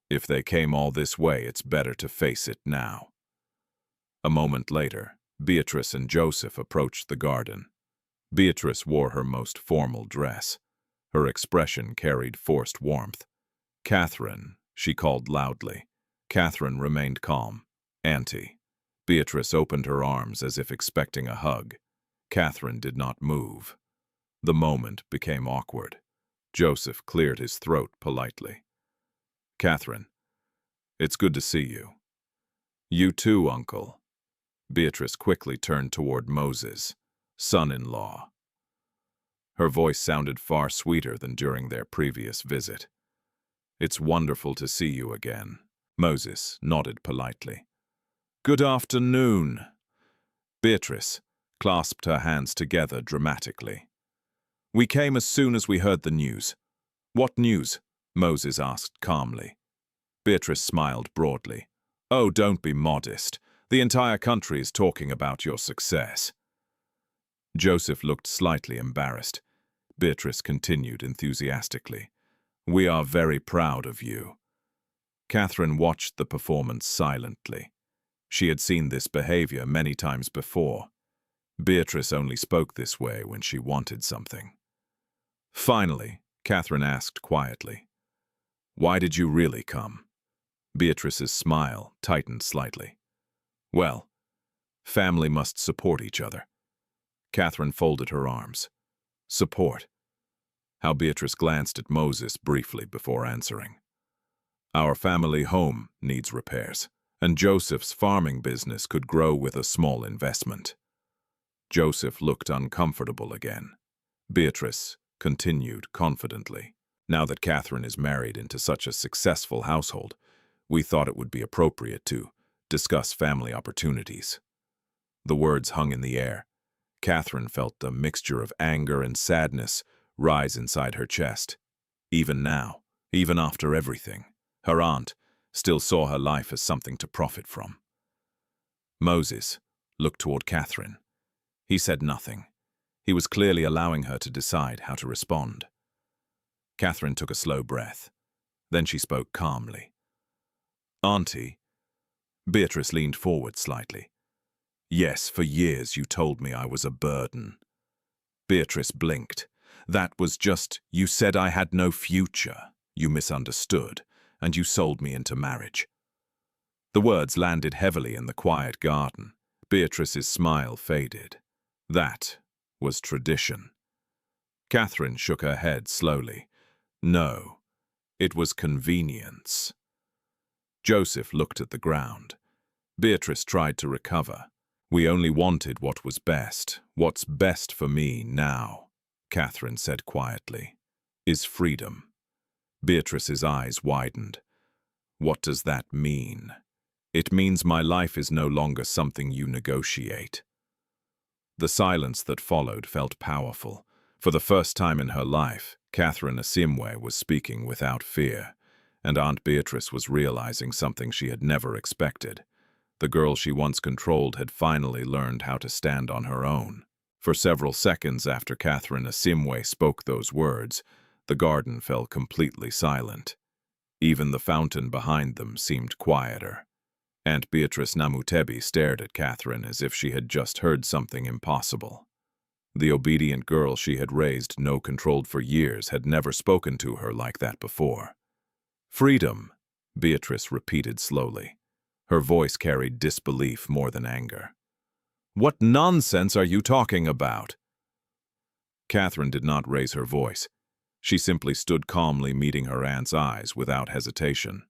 If they came all this way, it's better to face it now." A moment later, Beatrice and Joseph approached the garden. Beatrice wore her most formal dress. Her expression carried forced warmth. "Catherine," she called loudly. Catherine remained calm. "Auntie." Beatrice opened her arms as if expecting a hug. Catherine did not move. The moment became awkward. Joseph cleared his throat politely. "Catherine, it's good to see you." "You too, Uncle." Beatrice quickly turned toward Moses, son-in-law. Her voice sounded far sweeter than during their previous visit. "It's wonderful to see you again." Moses nodded politely. "Good afternoon." Beatrice clasped her hands together dramatically. "We came as soon as we heard the news." "What news?" Moses asked calmly. Beatrice smiled broadly. "Oh, don't be modest. The entire country is talking about your success." Joseph looked slightly embarrassed. Beatrice continued enthusiastically. "We are very proud of you." Catherine watched the performance silently. She had seen this behavior many times before. Beatrice only spoke this way when she wanted something. Finally, Catherine asked quietly. Why did you really come? Beatrice's smile tightened slightly. Well, family must support each other. Catherine folded her arms. Support. How Beatrice glanced at Moses briefly before answering. Our family home needs repairs, and Joseph's farming business could grow with a small investment. Joseph looked uncomfortable again. Beatrice continued confidently. Now that Catherine is married into such a successful household, we thought it would be appropriate to discuss family opportunities. The words hung in the air. Catherine felt a mixture of anger and sadness rise inside her chest. Even now, even after everything, her aunt still saw her life as something to profit from. Moses looked toward Catherine. He said nothing. He was clearly allowing her to decide how to respond. Catherine took a slow breath. Then she spoke calmly. Auntie. Beatrice leaned forward slightly. Yes, for years you told me I was a burden. Beatrice blinked. That was just, you said I had no future. You misunderstood, and you sold me into marriage. The words landed heavily in the quiet garden. Beatrice's smile faded. That was tradition. Catherine shook her head slowly. No, it was convenience. Joseph looked at the ground. Beatrice tried to recover. We only wanted what was best. What's best for me now, Catherine said quietly, is freedom. Beatrice's eyes widened. What does that mean? It means my life is no longer something you negotiate. The silence that followed felt powerful. For the first time in her life, Catherine Asiimwe was speaking without fear, and Aunt Beatrice was realizing something she had never expected. The girl she once controlled had finally learned how to stand on her own. For several seconds after Catherine Asiimwe spoke those words, the garden fell completely silent. Even the fountain behind them seemed quieter. Aunt Beatrice Namutebi stared at Catherine as if she had just heard something impossible. The obedient girl she had raised, no controlled for years, had never spoken to her like that before. Freedom, Beatrice repeated slowly. Her voice carried disbelief more than anger. What nonsense are you talking about? Catherine did not raise her voice. She simply stood calmly meeting her aunt's eyes without hesitation.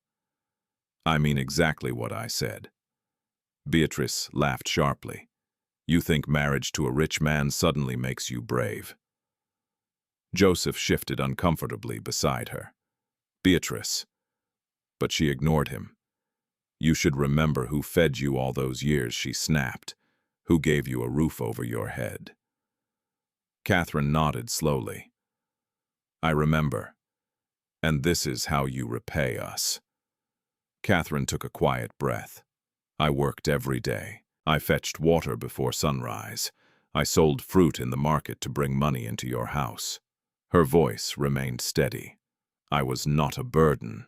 I mean exactly what I said. Beatrice laughed sharply. You think marriage to a rich man suddenly makes you brave. Joseph shifted uncomfortably beside her. Beatrice. But she ignored him. You should remember who fed you all those years, she snapped. Who gave you a roof over your head? Catherine nodded slowly. I remember. And this is how you repay us. Catherine took a quiet breath. I worked every day. I fetched water before sunrise. I sold fruit in the market to bring money into your house. Her voice remained steady. I was not a burden.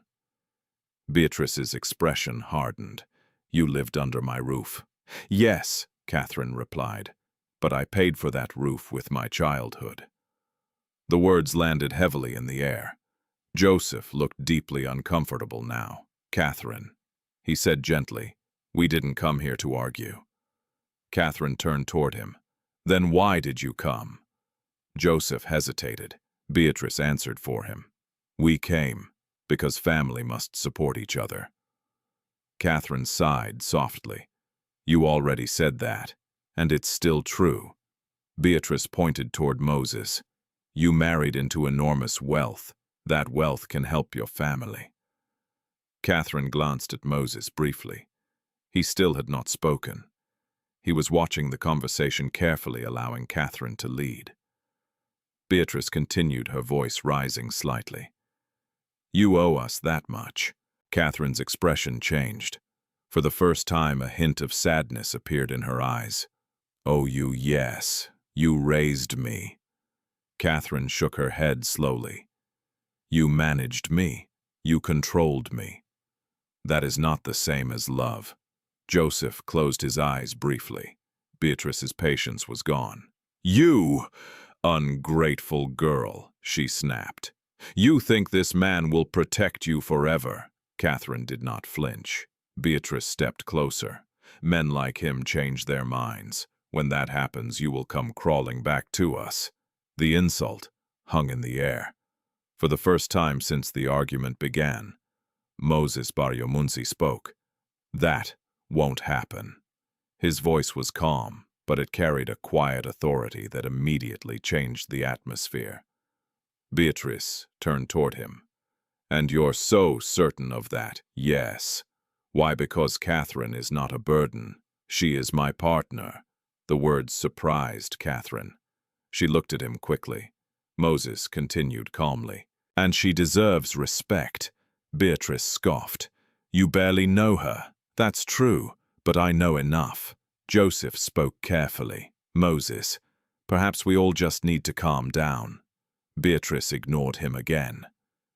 Beatrice's expression hardened. You lived under my roof. Yes, Catherine replied, but I paid for that roof with my childhood. The words landed heavily in the air. Joseph looked deeply uncomfortable now. Catherine, he said gently, we didn't come here to argue. Catherine turned toward him. Then why did you come? Joseph hesitated. Beatrice answered for him. We came because family must support each other. Catherine sighed softly. You already said that, and it's still true. Beatrice pointed toward Moses. You married into enormous wealth. That wealth can help your family. Catherine glanced at Moses briefly. He still had not spoken. He was watching the conversation carefully, allowing Catherine to lead. Beatrice continued, her voice rising slightly. You owe us that much. Catherine's expression changed. For the first time, a hint of sadness appeared in her eyes. Oh, you, yes. You raised me. Catherine shook her head slowly. You managed me. You controlled me. That is not the same as love. Joseph closed his eyes briefly. Beatrice's patience was gone. You, ungrateful girl, she snapped. You think this man will protect you forever? Catherine did not flinch. Beatrice stepped closer. Men like him change their minds. When that happens, you will come crawling back to us. The insult hung in the air. For the first time since the argument began, Moses Baryomunsi spoke. That won't happen. His voice was calm, but it carried a quiet authority that immediately changed the atmosphere. Beatrice turned toward him. And you're so certain of that? Yes. Why? Because Catherine is not a burden. She is my partner. The words surprised Catherine. She looked at him quickly. Moses continued calmly. And she deserves respect. Beatrice scoffed. You barely know her. That's true, but I know enough. Joseph spoke carefully. Moses, perhaps we all just need to calm down. Beatrice ignored him again.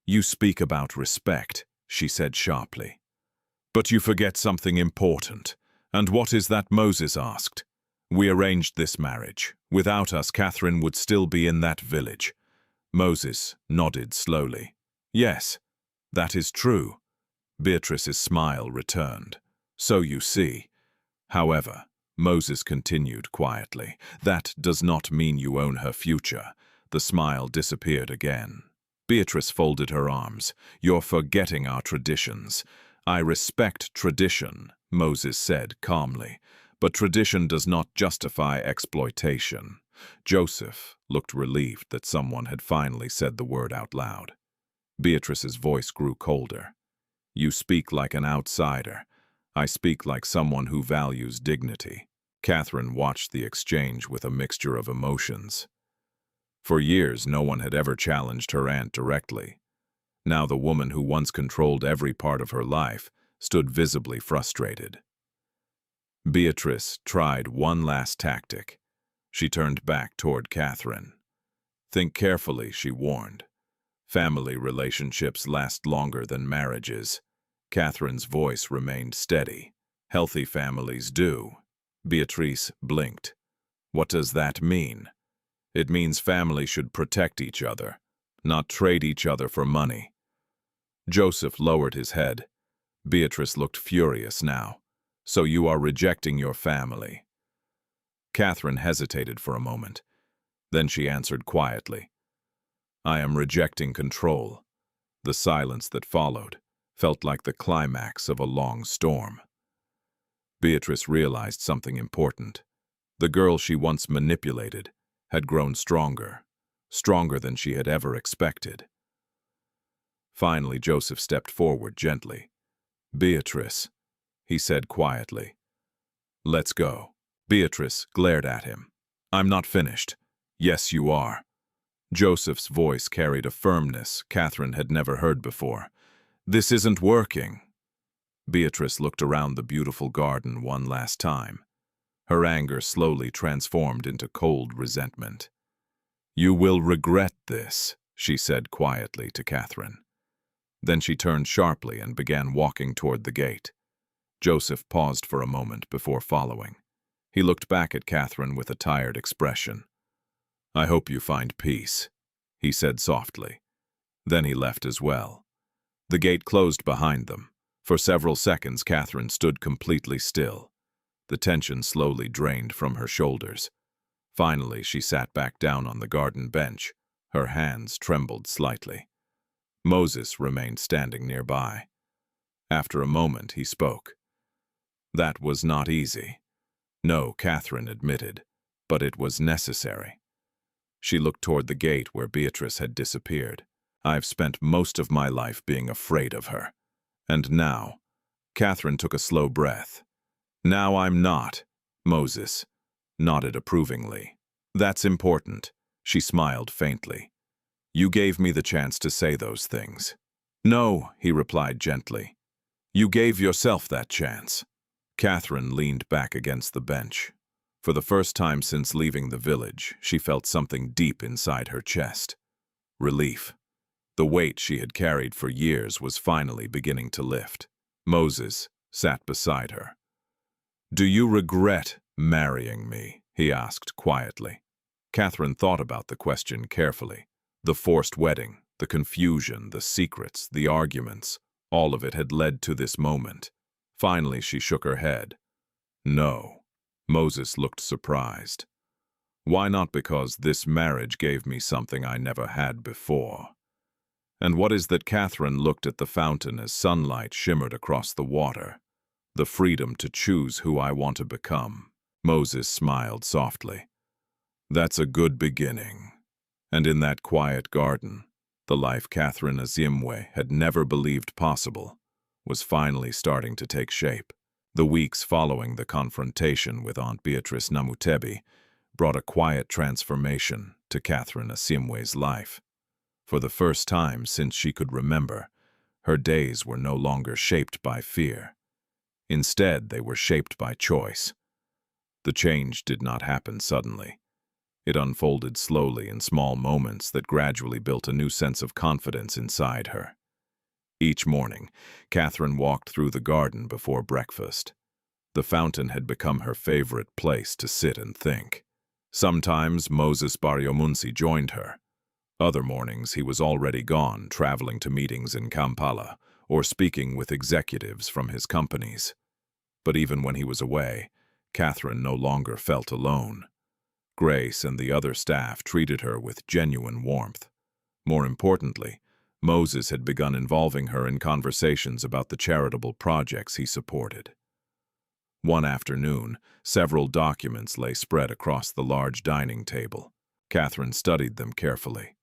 You speak about respect, she said sharply. But you forget something important. And what is that? Moses asked. We arranged this marriage. Without us, Catherine would still be in that village. Moses nodded slowly. Yes, that is true. Beatrice's smile returned. So you see. However, Moses continued quietly, that does not mean you own her future. The smile disappeared again. Beatrice folded her arms. You're forgetting our traditions. I respect tradition, Moses said calmly, but tradition does not justify exploitation. Joseph looked relieved that someone had finally said the word out loud. Beatrice's voice grew colder. You speak like an outsider. I speak like someone who values dignity. Catherine watched the exchange with a mixture of emotions. For years, no one had ever challenged her aunt directly. Now the woman who once controlled every part of her life stood visibly frustrated. Beatrice tried one last tactic. She turned back toward Catherine. Think carefully, she warned. Family relationships last longer than marriages. Catherine's voice remained steady. Healthy families do. Beatrice blinked. What does that mean? It means families should protect each other, not trade each other for money. Joseph lowered his head. Beatrice looked furious now. So you are rejecting your family. Catherine hesitated for a moment. Then she answered quietly. I am rejecting control. The silence that followed felt like the climax of a long storm. Beatrice realized something important. The girl she once manipulated had grown stronger than she had ever expected. Finally, Joseph stepped forward gently. Beatrice, he said quietly. Let's go. Beatrice glared at him. I'm not finished. Yes, you are. Joseph's voice carried a firmness Catherine had never heard before. This isn't working. Beatrice looked around the beautiful garden one last time. Her anger slowly transformed into cold resentment. You will regret this, she said quietly to Catherine. Then she turned sharply and began walking toward the gate. Joseph paused for a moment before following. He looked back at Catherine with a tired expression. I hope you find peace, he said softly. Then he left as well. The gate closed behind them. For several seconds, Catherine stood completely still. The tension slowly drained from her shoulders. Finally, she sat back down on the garden bench. Her hands trembled slightly. Moses remained standing nearby. After a moment, he spoke. That was not easy. No, Catherine admitted, but it was necessary. She looked toward the gate where Beatrice had disappeared. I've spent most of my life being afraid of her. And now, Catherine took a slow breath. Now I'm not. Moses nodded approvingly. That's important. She smiled faintly. You gave me the chance to say those things. No, he replied gently. You gave yourself that chance. Catherine leaned back against the bench. For the first time since leaving the village, she felt something deep inside her chest. Relief. The weight she had carried for years was finally beginning to lift. Moses sat beside her. Do you regret marrying me? He asked quietly. Catherine thought about the question carefully. The forced wedding, The confusion, the secrets, the arguments, all of it had led to this moment. Finally, she shook her head. No. Moses looked surprised. Why not? Because this marriage gave me something I never had before. And what is that? Catherine looked at the fountain as sunlight shimmered across the water. The freedom to choose who I want to become. Moses smiled softly. That's a good beginning. And in that quiet garden, the life Catherine Asiimwe had never believed possible was finally starting to take shape. The weeks following the confrontation with Aunt Beatrice Namutebi brought a quiet transformation to Catherine Asiimwe's life. For the first time since she could remember, her days were no longer shaped by fear. Instead, they were shaped by choice. The change did not happen suddenly. It unfolded slowly in small moments that gradually built a new sense of confidence inside her. Each morning, Catherine walked through the garden before breakfast. The fountain had become her favorite place to sit and think. Sometimes Moses Baryomunsi joined her. Other mornings he was already gone, traveling to meetings in Kampala or speaking with executives from his companies. But even when he was away, Catherine no longer felt alone. Grace and the other staff treated her with genuine warmth. More importantly, Moses had begun involving her in conversations about the charitable projects he supported. One afternoon, several documents lay spread across the large dining table. Catherine studied them carefully.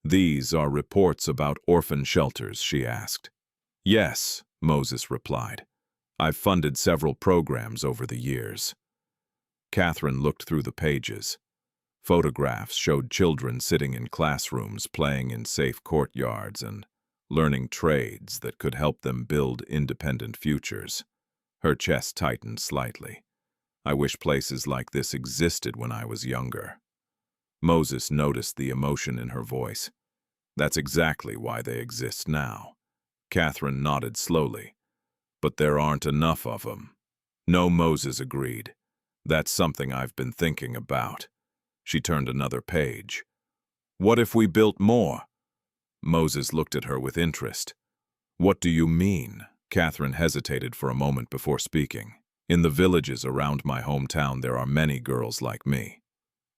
"These are reports about orphan shelters," she asked. "Yes," Moses replied. "I've funded several programs over the years." Catherine looked through the pages. Photographs showed children sitting in classrooms, playing in safe courtyards, and learning trades that could help them build independent futures. Her chest tightened slightly. "I wish places like this existed when I was younger." Moses noticed the emotion in her voice. "That's exactly why they exist now." Catherine nodded slowly. "But there aren't enough of them." "No," Moses agreed. "That's something I've been thinking about." She turned another page. "What if we built more?" Moses looked at her with interest. "What do you mean?" Catherine hesitated for a moment before speaking. "In the villages around my hometown there are many girls like me.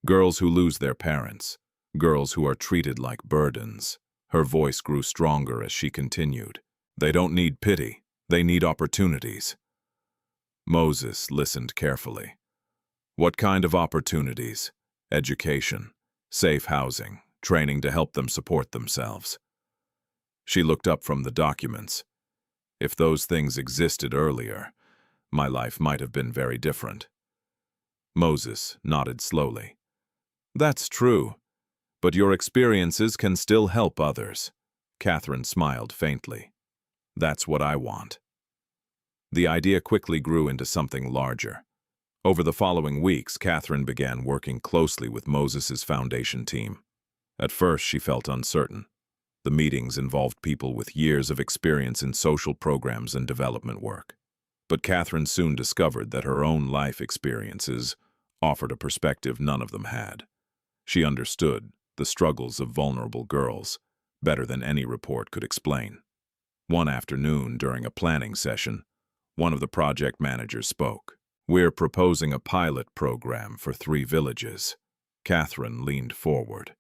Girls who lose their parents. Girls who are treated like burdens." Her voice grew stronger as she continued. "They don't need pity. They need opportunities." Moses listened carefully. "What kind of opportunities?" "Education, safe housing, training to help them support themselves." She looked up from the documents. "If those things existed earlier, my life might have been very different." Moses nodded slowly. "That's true, but your experiences can still help others." Catherine smiled faintly. "That's what I want." The idea quickly grew into something larger. Over the following weeks, Catherine began working closely with Moses's foundation team. At first, she felt uncertain. The meetings involved people with years of experience in social programs and development work. But Catherine soon discovered that her own life experiences offered a perspective none of them had. She understood the struggles of vulnerable girls better than any report could explain. One afternoon, during a planning session, one of the project managers spoke. "We're proposing a pilot program for 3 villages." Catherine leaned forward.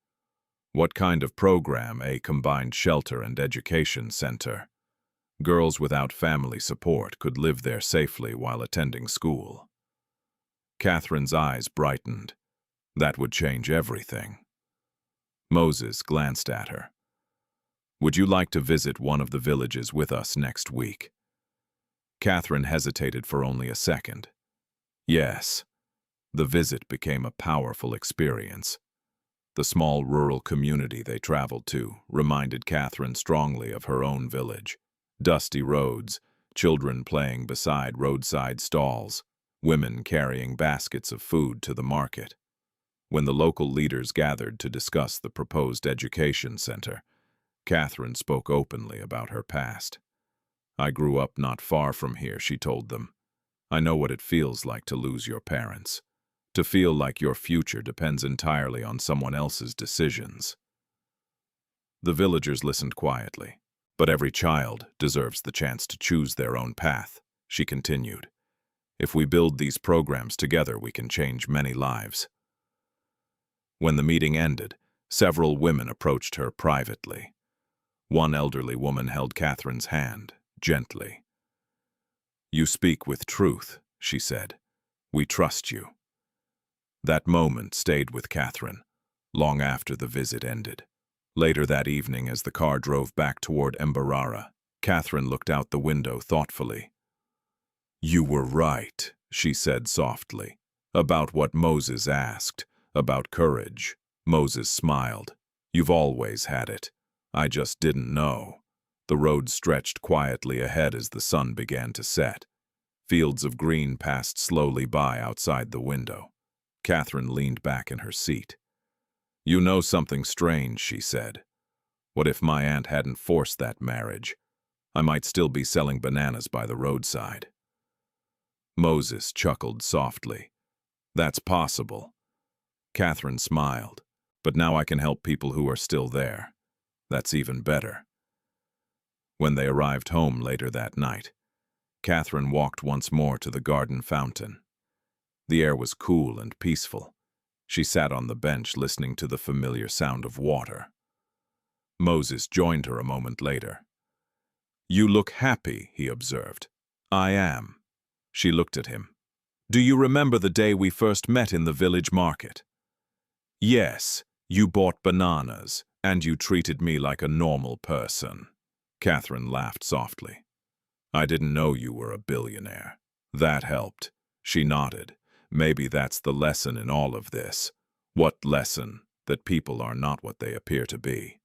"What kind of program?" "A combined shelter and education center. Girls without family support could live there safely while attending school." Catherine's eyes brightened. That would change everything. Moses glanced at her. "Would you like to visit one of the villages with us next week?" Catherine hesitated for only a second. Yes. The visit became a powerful experience. The small rural community they traveled to reminded Catherine strongly of her own village. Dusty roads, children playing beside roadside stalls, women carrying baskets of food to the market. When the local leaders gathered to discuss the proposed education center, Catherine spoke openly about her past. "I grew up not far from here," she told them. "I know what it feels like to lose your parents, to feel like your future depends entirely on someone else's decisions." The villagers listened quietly. But every child deserves the chance to choose their own path, she continued. If we build these programs together, we can change many lives. When the meeting ended, several women approached her privately. One elderly woman held Catherine's hand, gently. "You speak with truth," she said. "We trust you." That moment stayed with Catherine, long after the visit ended. Later that evening, as the car drove back toward Mbarara, Catherine looked out the window thoughtfully. "You were right," she said softly, "about what Moses asked, about courage." Moses smiled. "You've always had it. I just didn't know." The road stretched quietly ahead as the sun began to set. Fields of green passed slowly by outside the window. Catherine leaned back in her seat. "You know something strange," she said. "What if my aunt hadn't forced that marriage? I might still be selling bananas by the roadside." Moses chuckled softly. "That's possible." Catherine smiled. "But now I can help people who are still there. That's even better." When they arrived home later that night, Catherine walked once more to the garden fountain. The air was cool and peaceful. She sat on the bench listening to the familiar sound of water. Moses joined her a moment later. "You look happy," he observed. "I am." She looked at him. "Do you remember the day we first met in the village market?" "Yes, you bought bananas, and you treated me like a normal person." Catherine laughed softly. "I didn't know you were a billionaire." That helped. She nodded. Maybe that's the lesson in all of this. What lesson? That people are not what they appear to be.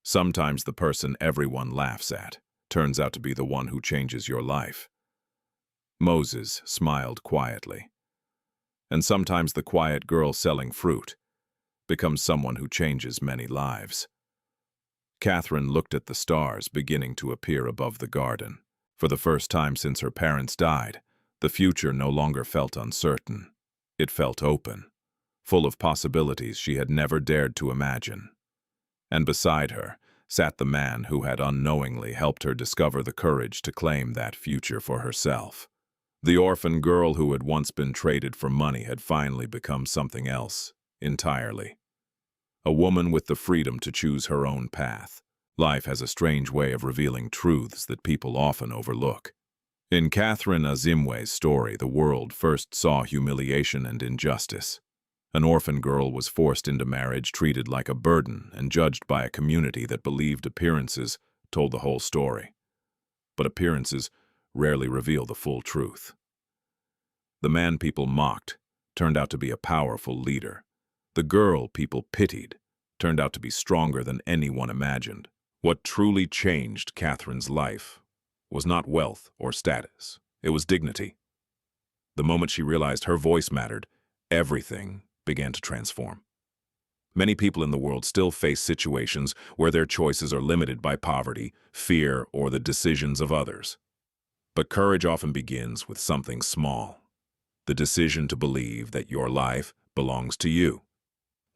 Sometimes the person everyone laughs at turns out to be the one who changes your life. Moses smiled quietly. And sometimes the quiet girl selling fruit becomes someone who changes many lives. Catherine looked at the stars beginning to appear above the garden. For the first time since her parents died, the future no longer felt uncertain. It felt open, full of possibilities she had never dared to imagine. And beside her sat the man who had unknowingly helped her discover the courage to claim that future for herself. The orphan girl who had once been traded for money had finally become something else entirely. A woman with the freedom to choose her own path. Life has a strange way of revealing truths that people often overlook. In Catherine Asiimwe's story, the world first saw humiliation and injustice. An orphan girl was forced into marriage, treated like a burden, and judged by a community that believed appearances told the whole story. But appearances rarely reveal the full truth. The man people mocked turned out to be a powerful leader. The girl people pitied turned out to be stronger than anyone imagined. What truly changed Catherine's life was not wealth or status. It was dignity. The moment she realized her voice mattered, everything began to transform. Many people in the world still face situations where their choices are limited by poverty, fear, or the decisions of others. But courage often begins with something small. The decision to believe that your life belongs to you.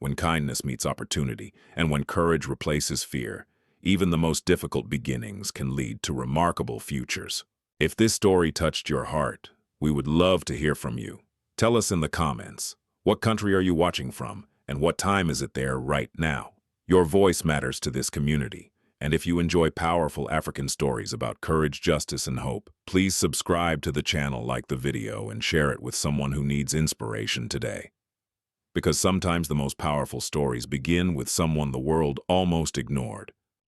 When kindness meets opportunity, and when courage replaces fear, even the most difficult beginnings can lead to remarkable futures. If this story touched your heart, we would love to hear from you. Tell us in the comments, what country are you watching from, and what time is it there right now? Your voice matters to this community, and if you enjoy powerful African stories about courage, justice, and hope, please subscribe to the channel, like the video, and share it with someone who needs inspiration today. Because sometimes the most powerful stories begin with someone the world almost ignored.